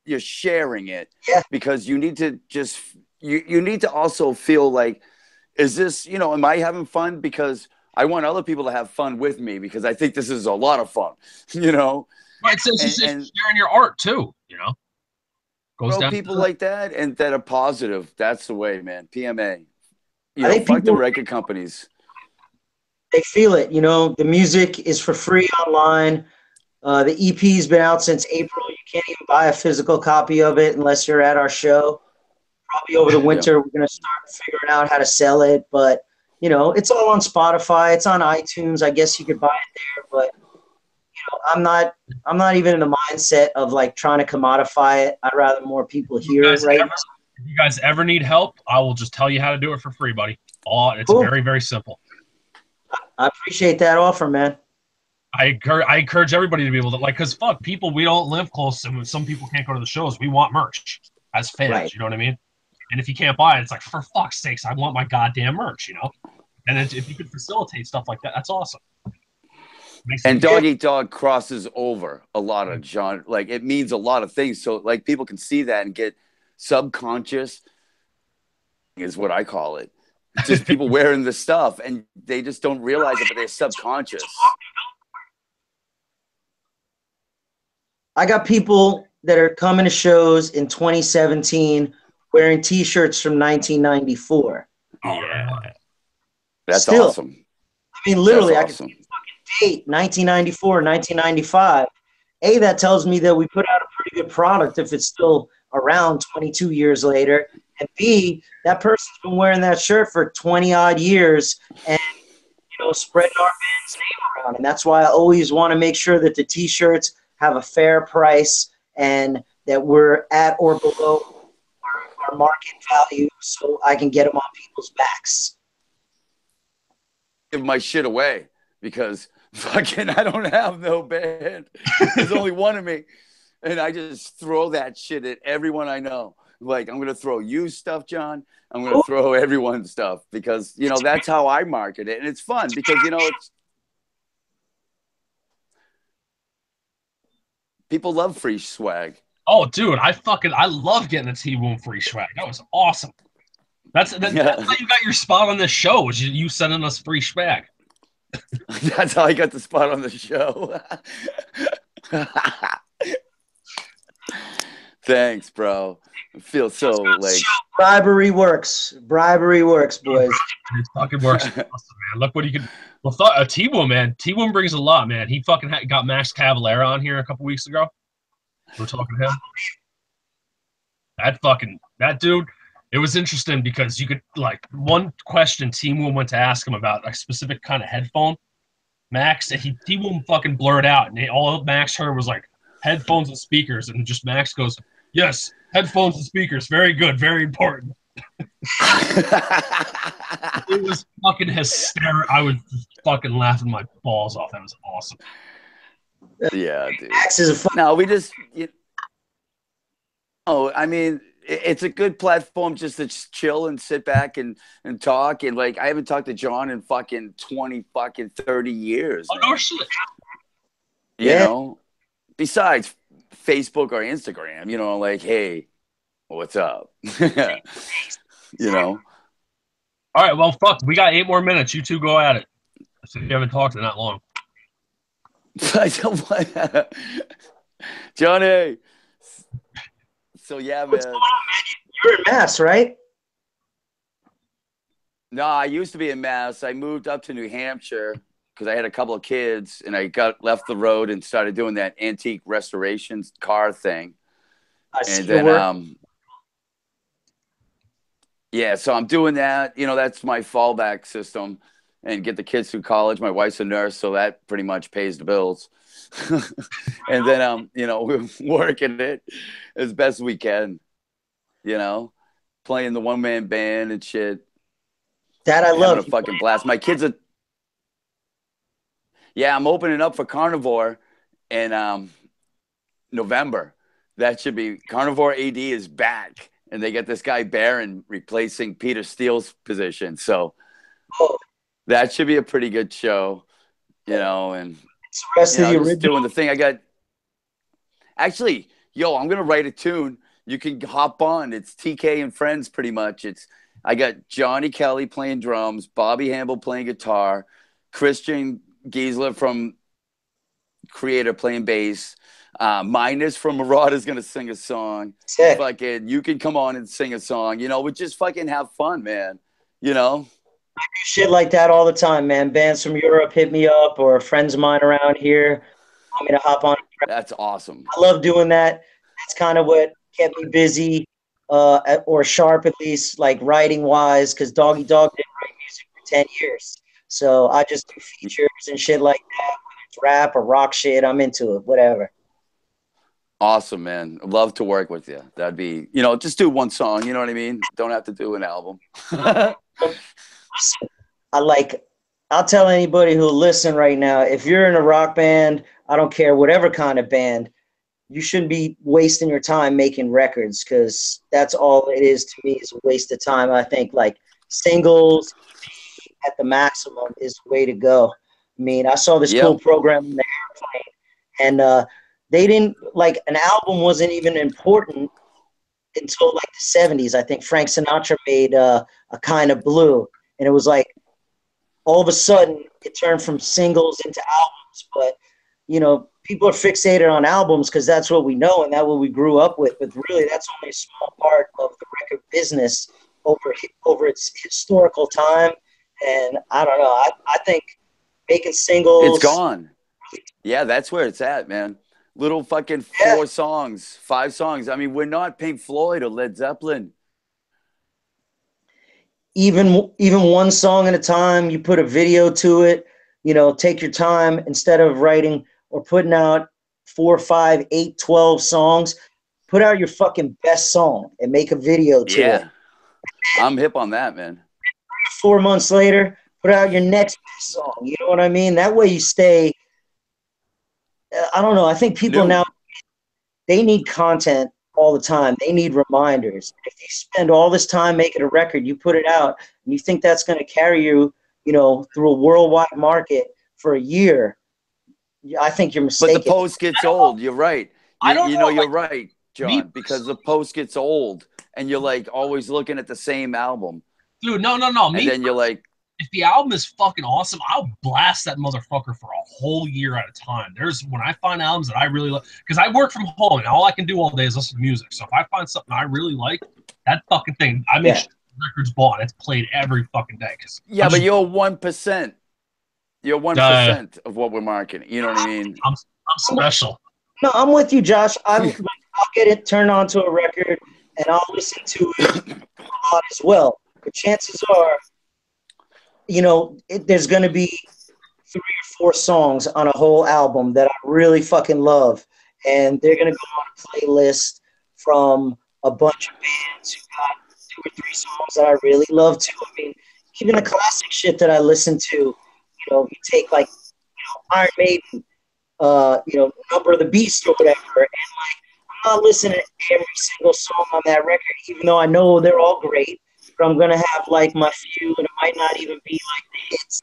Speaker 2: you're sharing it because you need to just you need to also feel like, is this, am I having fun? Because I want other people to have fun with me because I think this is a lot of fun,
Speaker 1: Right, it's sharing your art too, Goes down
Speaker 2: people like that and that are positive. That's the way, man. PMA. Fuck the record companies.
Speaker 3: They feel it. The music is for free online. The EP's been out since April. You can't even buy a physical copy of it unless you're at our show. Probably over the winter, we're going to start figuring out how to sell it. But, it's all on Spotify. It's on iTunes. I guess you could buy it there, but I'm not even in the mindset of like trying to commodify it. I'd rather more people hear it right now.
Speaker 1: If you guys ever need help, I will just tell you how to do it for free, buddy. It's very, very simple.
Speaker 3: I appreciate that offer, man.
Speaker 1: I encourage everybody to be able to, because fuck, people, we don't live close, and some people can't go to the shows. We want merch as fans,
Speaker 3: right.
Speaker 1: You know what I mean? And if you can't buy it, it's like, for fuck's sakes, I want my goddamn merch, And if you could facilitate stuff like that, that's awesome.
Speaker 2: And Dog Eat Dog crosses over a lot of genre. Like, it means a lot of things. So, like, people can see that and get subconscious, is what I call it. Just people wearing the stuff, and they just don't realize it, but they're subconscious.
Speaker 3: I got people that are coming to shows in 2017 wearing T-shirts from 1994.
Speaker 2: Yeah. That's awesome.
Speaker 3: I mean, literally, I can see a fucking date, 1994, 1995. A, that tells me that we put out a pretty good product if it's still around 22 years later. And B, that person's been wearing that shirt for 20-odd years and, spreading our band's name around. And that's why I always want to make sure that the T-shirts have a fair price and that we're at or below our market value so I can get them on people's backs.
Speaker 2: Give my shit away because fucking I don't have no band. There's only one of me. And I just throw that shit at everyone I know. Like, I'm going to throw you stuff, John. I'm going to throw everyone stuff because, that's how I market it. And it's fun because, it's people love free swag.
Speaker 1: Oh, dude, I love getting a T-Boom free swag. That was awesome. That's how you got your spot on this show. Was you sending us free swag?
Speaker 2: That's how I got the spot on the show. Thanks, bro. I feel so like
Speaker 3: bribery works. Bribery works, boys.
Speaker 1: It fucking works, awesome, man. Look what he could. Well, a T-Boom, man. T-Boom brings a lot, man. He fucking got Max Cavalera on here a couple weeks ago. We were talking to him. That dude. It was interesting because you could one question T-Boom went to ask him about a specific kind of headphone. Max, T-Boom fucking blurred out, and all Max heard was like headphones and speakers, and just Max goes, "Yes, headphones and speakers, very good, very important." It was fucking hysterical. I was just fucking laughing my balls off. That was awesome.
Speaker 2: Yeah, dude.
Speaker 3: Max is a
Speaker 2: No, we just. I mean, it's a good platform just to chill and sit back and talk. And like, I haven't talked to John in fucking 30 years.
Speaker 1: Oh, no shit.
Speaker 2: You know, besides Facebook or Instagram, you know, like, hey, what's up? You know.
Speaker 1: All right, well, fuck. We got 8 more minutes. You two go at it. So you haven't talked in that long.
Speaker 2: Johnny. So yeah, man.
Speaker 3: What's going on, man? You're in Mass, right?
Speaker 2: No, I used to be in Mass. I moved up to New Hampshire because I had a couple of kids, and I left the road and started doing that antique restoration car thing. And then, yeah, so I'm doing that. You know, that's my fallback system, and get the kids through college. My wife's a nurse, so that pretty much pays the bills. And then, you know, we're working it as best we can. You know, playing the one-man band and shit.
Speaker 3: That I love.
Speaker 2: Having a fucking blast. My kids are. Yeah, I'm opening up for Carnivore in November. That should be Carnivore AD is back, and they get this guy Barron replacing Peter Steele's position. So that should be a pretty good show, you know. And
Speaker 3: it's the rest of the original.
Speaker 2: Doing the thing. I got actually, I'm gonna write a tune. You can hop on. It's TK and Friends, pretty much. I got Johnny Kelly playing drums, Bobby Hamble playing guitar, Christian Giesler from Creator playing bass. Minus from Maraud is gonna sing a song.
Speaker 3: Sick.
Speaker 2: Fucking, you can come on and sing a song. You know, we just fucking have fun, man. You know,
Speaker 3: I do shit like that all the time, man. Bands from Europe hit me up, or friends of mine around here. I'm gonna hop on.
Speaker 2: That's awesome.
Speaker 3: I love doing that. That's kind of what kept me busy, or sharp at least, like writing wise, because Doggy Dog didn't write music for 10 years. So I just do features and shit like that. Whether it's rap or rock shit, I'm into it. Whatever.
Speaker 2: Awesome, man. I'd love to work with you. That'd be, just do one song. You know what I mean? Don't have to do an album.
Speaker 3: I'll tell anybody who'll listen right now, if you're in a rock band, I don't care, whatever kind of band, you shouldn't be wasting your time making records, because that's all it is to me, is a waste of time. I think like singles at the maximum is the way to go. I mean, I saw this cool program in the airplane, and they didn't, like, an album wasn't even important until like the 70s. I think Frank Sinatra made a Kind of Blue, and it was like all of a sudden it turned from singles into albums. But people are fixated on albums because that's what we know and that's what we grew up with. But really, that's only a small part of the record business over its historical time. And I don't know. I think making singles,
Speaker 2: it's gone. Yeah, that's where it's at, man. Little fucking 4 songs, 5 songs. I mean, we're not Pink Floyd or Led Zeppelin.
Speaker 3: Even one song at a time, you put a video to it, take your time instead of writing or putting out 4, 5, 8, 12 songs. Put out your fucking best song and make a video to it.
Speaker 2: I'm hip on that, man.
Speaker 3: 4 months later, put out your next best song. You know what I mean? That way you stay. I don't know. I think people now, they need content all the time. They need reminders. If you spend all this time making a record, you put it out, and you think that's going to carry you, through a worldwide market for a year, I think you're mistaken.
Speaker 2: But the post gets old. You're right. You're right. John, because the post gets old and you're like always looking at the same album.
Speaker 1: Dude, no.
Speaker 2: And then you're like,
Speaker 1: if the album is fucking awesome, I'll blast that motherfucker for a whole year at a time. When I find albums that I really like, because I work from home and all I can do all day is listen to music. So if I find something I really like, that fucking thing, I make sure the record's bought. It's played every fucking day.
Speaker 2: But you're 1%. You're 1% of what we're marketing. You know what I mean?
Speaker 1: I'm special.
Speaker 3: No, I'm with you, Josh. I'll get it turned on to a record and I'll listen to it a lot as well. But chances are, there's going to be 3 or 4 songs on a whole album that I really fucking love. And they're going to go on a playlist from a bunch of bands who got 2 or 3 songs that I really love too. I mean, even the classic shit that I listen to, you take like, Iron Maiden, Number of the Beast or whatever. And like, I'm not listening to every single song on that record, even though I know they're all great. But I'm going to have like my few, and it might not even be like the hits.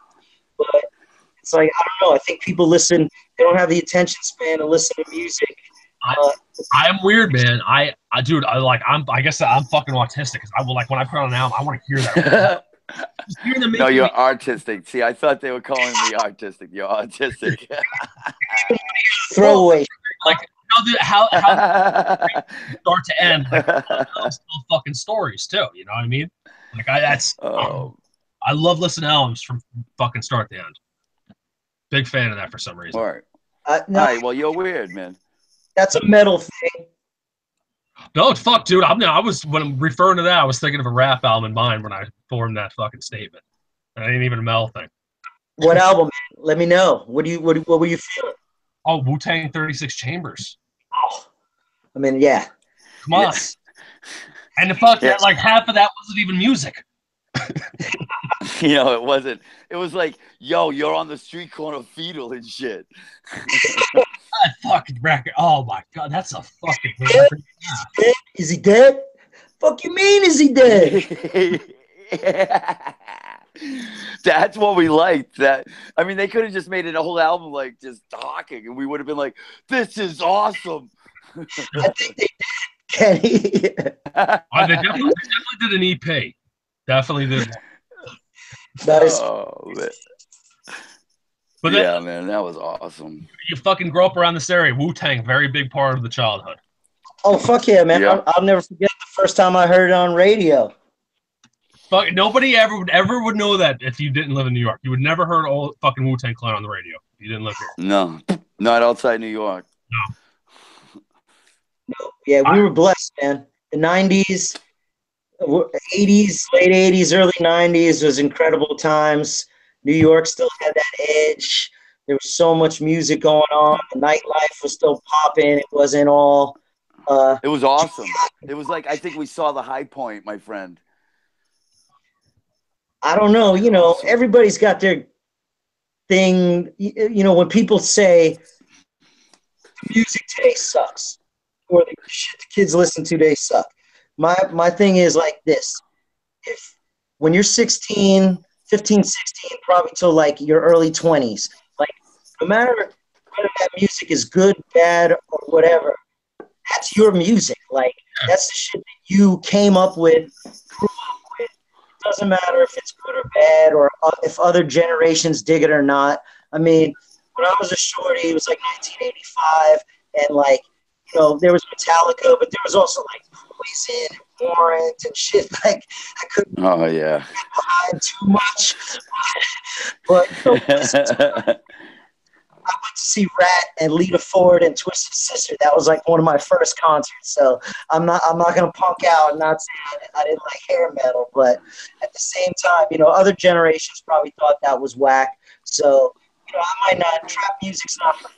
Speaker 3: But it's like, I don't know. I think people listen, they don't have the attention span to listen to music.
Speaker 1: I'm weird, man. I guess I'm fucking autistic because I will, like, when I put on an album, I want to hear that.
Speaker 2: No, you're artistic. See, I thought they were calling me artistic. You're autistic.
Speaker 3: Throwaway.
Speaker 1: Like, how start to end, like, still fucking stories too. You know what I mean? Like, I love listening to albums from fucking start to end. Big fan of that for some reason.
Speaker 2: All right.
Speaker 3: No,
Speaker 2: All right. Well, you're weird, man.
Speaker 3: That's a metal thing.
Speaker 1: No, fuck, dude. When I'm referring to that, I was thinking of a rap album in mind when I formed that fucking statement. It ain't even a metal thing.
Speaker 3: What album, man? Let me know. What were you feeling?
Speaker 1: Oh, Wu-Tang 36 Chambers.
Speaker 3: Oh, I mean, yeah.
Speaker 1: Come on. Yes. And the fuck, like half of that wasn't even music.
Speaker 2: It wasn't. It was like, yo, you're on the street corner fetal and shit.
Speaker 1: That fucking record. Oh my god, that's a fucking
Speaker 3: record. Is he dead? Fuck you mean, is he dead?
Speaker 2: That's what we liked. I mean, they could have just made it a whole album like just talking, and we would have been like, "This is awesome."
Speaker 3: I think they did, Kenny.
Speaker 1: They definitely did an EP. Definitely did.
Speaker 3: Nice.
Speaker 2: Oh, man.
Speaker 1: But
Speaker 2: man, that was awesome.
Speaker 1: You fucking grow up around this area. Wu-Tang, very big part of the childhood.
Speaker 3: Oh, fuck yeah, man. Yeah. I'll never forget the first time I heard it on radio.
Speaker 1: Fuck, nobody ever would know that if you didn't live in New York. You would never heard all fucking Wu-Tang Clan on the radio if you didn't live here.
Speaker 2: No, not outside New York.
Speaker 3: No. Yeah, we were blessed, man. The 90s, 80s, late 80s, early 90s was incredible times. New York still had that edge. There was so much music going on. The nightlife was still popping. It wasn't all...
Speaker 2: it was awesome. It was like, I think we saw the high point, my friend.
Speaker 3: I don't know. Everybody's got their thing. When people say music today sucks, or the shit the kids listen to today suck. My thing is like this. When you're 15, 16, probably till like your early 20s, like no matter whether that music is good, bad, or whatever, that's your music. Like that's the shit that you came up with, grew up with. It doesn't matter if it's good or bad, or if other generations dig it or not. I mean, when I was a shorty, it was like 1985, and like, there was Metallica, but there was also like Poison and Warrant and shit. Like I couldn't get behind too much. But I went to see Rat and Lita Ford and Twisted Sister. That was like one of my first concerts. So I'm not gonna punk out and not say I didn't like hair metal, but at the same time, other generations probably thought that was whack. So I might not. Trap music's not for me,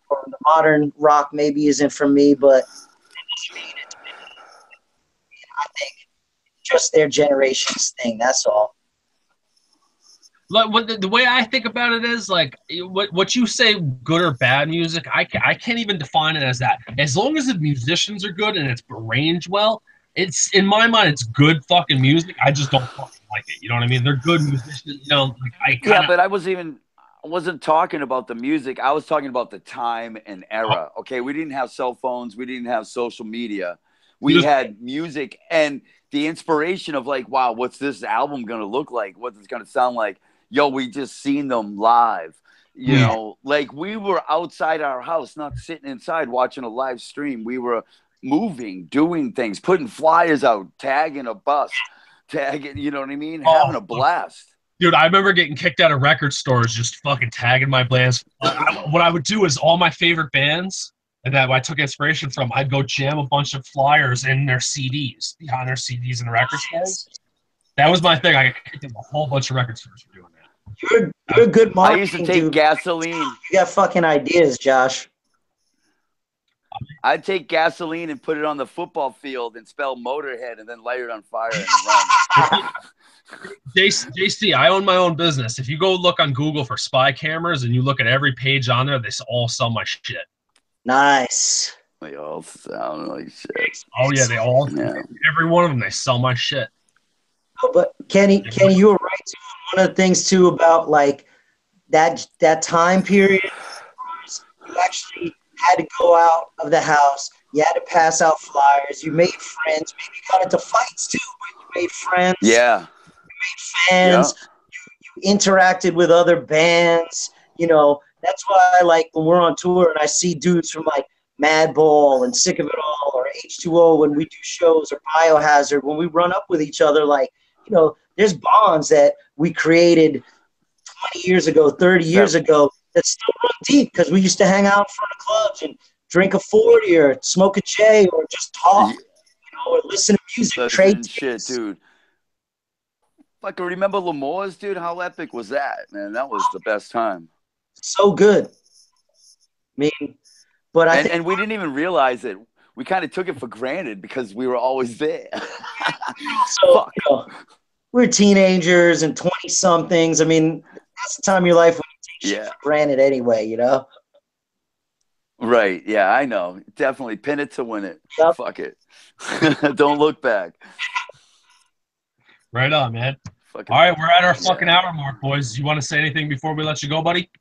Speaker 3: or the modern rock maybe isn't for me, but it doesn't mean it's me. I think just their generation's thing. That's all.
Speaker 1: Like the way I think about it is like what you say, good or bad music. I can't even define it as that. As long as the musicians are good and it's arranged well, it's in my mind it's good fucking music. I just don't fucking like it. You know what I mean? They're good musicians. Like but
Speaker 2: I wasn't even wasn't talking about the music. I was talking about the time and era. Okay, we didn't have cell phones. We didn't have social media. We had music and the inspiration of like, wow, what's this album going to look like? What's it going to sound like? Yo, we just seen them live. You know, like we were outside our house, not sitting inside watching a live stream. We were moving, doing things, putting flyers out, tagging a bus, tagging, you know what I mean? Having a blast.
Speaker 1: Dude, I remember getting kicked out of record stores just fucking tagging my bands. What I would do is all my favorite bands and that I took inspiration from, I'd go jam a bunch of flyers in their CDs, behind their CDs in the record stores. That was my thing. I got kicked out of a whole bunch of record stores for doing that.
Speaker 3: You're a good marketing
Speaker 2: I used to take
Speaker 3: dude.
Speaker 2: gasoline.
Speaker 3: You got fucking ideas, Josh.
Speaker 2: I'd take gasoline and put it on the football field and spell Motorhead and then light it on fire and run.
Speaker 1: JC, I own my own business. If you go look on Google for spy cameras and you look at every page on there, they all sell my shit.
Speaker 3: Nice.
Speaker 2: They all sound like shit.
Speaker 1: Oh yeah, they all. Yeah. Every one of them, they sell my shit.
Speaker 3: Oh, but Kenny, you were right too. One of the things too about like that time period, you actually had to go out of the house. You had to pass out flyers. You made friends. Maybe you got into fights too, but you made friends.
Speaker 2: Yeah.
Speaker 3: You made fans. Yeah. You interacted with other bands. You know, that's why I like when we're on tour and I see dudes from like Madball and Sick of It All or H2O when we do shows or Biohazard, when we run up with each other, like, you know, there's bonds that we created 20 years ago, 30 years ago that still run deep because we used to hang out in front of clubs and drink a 40 or smoke a J or just talk, you know, or listen to music, trade
Speaker 2: shit, dude. Fucking remember L'Amour's, dude? How epic was that, man? That was the best time.
Speaker 3: So good. I mean, but I think
Speaker 2: and we didn't even realize it. We kind of took it for granted because we were always there.
Speaker 3: So, you know, we're teenagers and 20-somethings. I mean, that's the time of your life when you take shit for granted anyway, you know?
Speaker 2: Right. Yeah, I know. Definitely pin it to win it.
Speaker 3: Yep.
Speaker 2: Fuck it. Don't look back.
Speaker 1: Right on, man. All right, we're at our fucking hour mark, boys. You want to say anything before we let you go, buddy?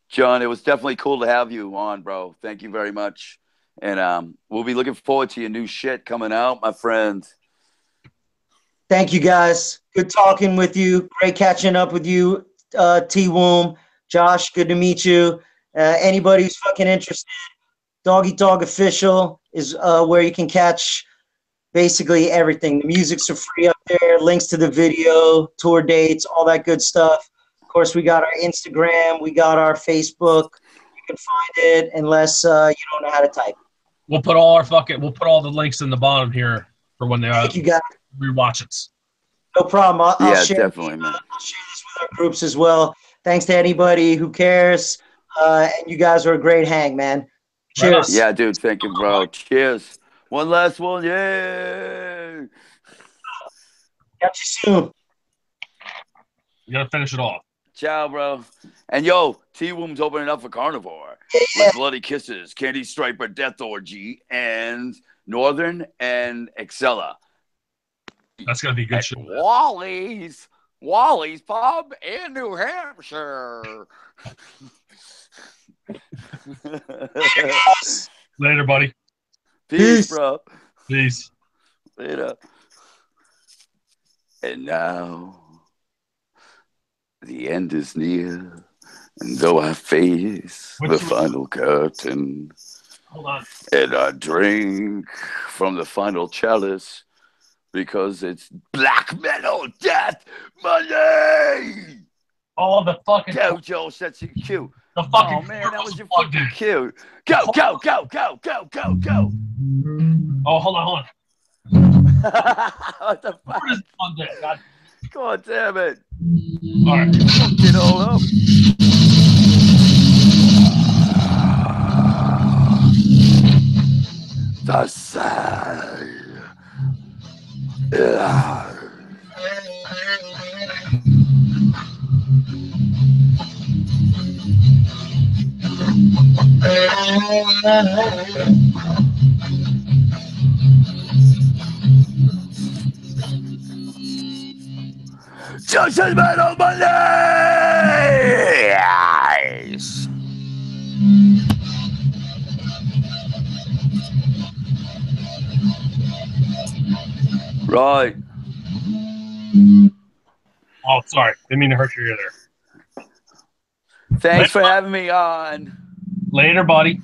Speaker 2: John, it was definitely cool to have you on, bro. Thank you very much. And we'll be looking forward to your new shit coming out, my friend.
Speaker 3: Thank you, guys. Good talking with you. Great catching up with you, T-Womb. Josh, good to meet you. Anybody who's fucking interested, Doggy Dog Official is where you can catch basically everything. The musics are free up there, links to the video, tour dates, all that good stuff. Of course, we got our Instagram, we got our Facebook. You can find it unless you don't know how to type.
Speaker 1: We'll put all the links in the bottom here for when they
Speaker 3: Thank you, guys.
Speaker 1: Rewatch it.
Speaker 3: No problem. I'll share
Speaker 2: definitely, man.
Speaker 3: I'll share this with our groups as well. Thanks to anybody who cares. And you guys are a great hang, man. Cheers.
Speaker 2: Yeah, dude. Thank you, bro. Cheers. One last one. Yay.
Speaker 3: Catch you soon.
Speaker 1: You gotta finish it off.
Speaker 2: Ciao, bro. And yo, T-Womb's opening up for Carnivore with Bloody Kisses, Candy Striper, Death Orgy, and Northern and Excella.
Speaker 1: That's gonna be good shit.
Speaker 2: Wally's Pub in New Hampshire.
Speaker 1: Later, buddy.
Speaker 2: Peace, bro.
Speaker 1: Peace.
Speaker 2: Later. And now the end is near, and though I face the final curtain,
Speaker 1: hold on,
Speaker 2: and I drink from the final chalice because it's black metal death money.
Speaker 1: Oh, the fucking
Speaker 2: Jojo, that's your cue.
Speaker 1: The fucking
Speaker 2: oh man, that was your fucking cue. Go.
Speaker 1: Oh, hold on.
Speaker 2: What the fuck?
Speaker 1: What is on there? God.
Speaker 2: God damn it.
Speaker 1: All right.
Speaker 2: Get all up. The side. Just Metal Mondays. Right.
Speaker 1: Oh, sorry. Didn't mean to hurt your ear there.
Speaker 2: Thanks for having me on.
Speaker 1: Later, buddy.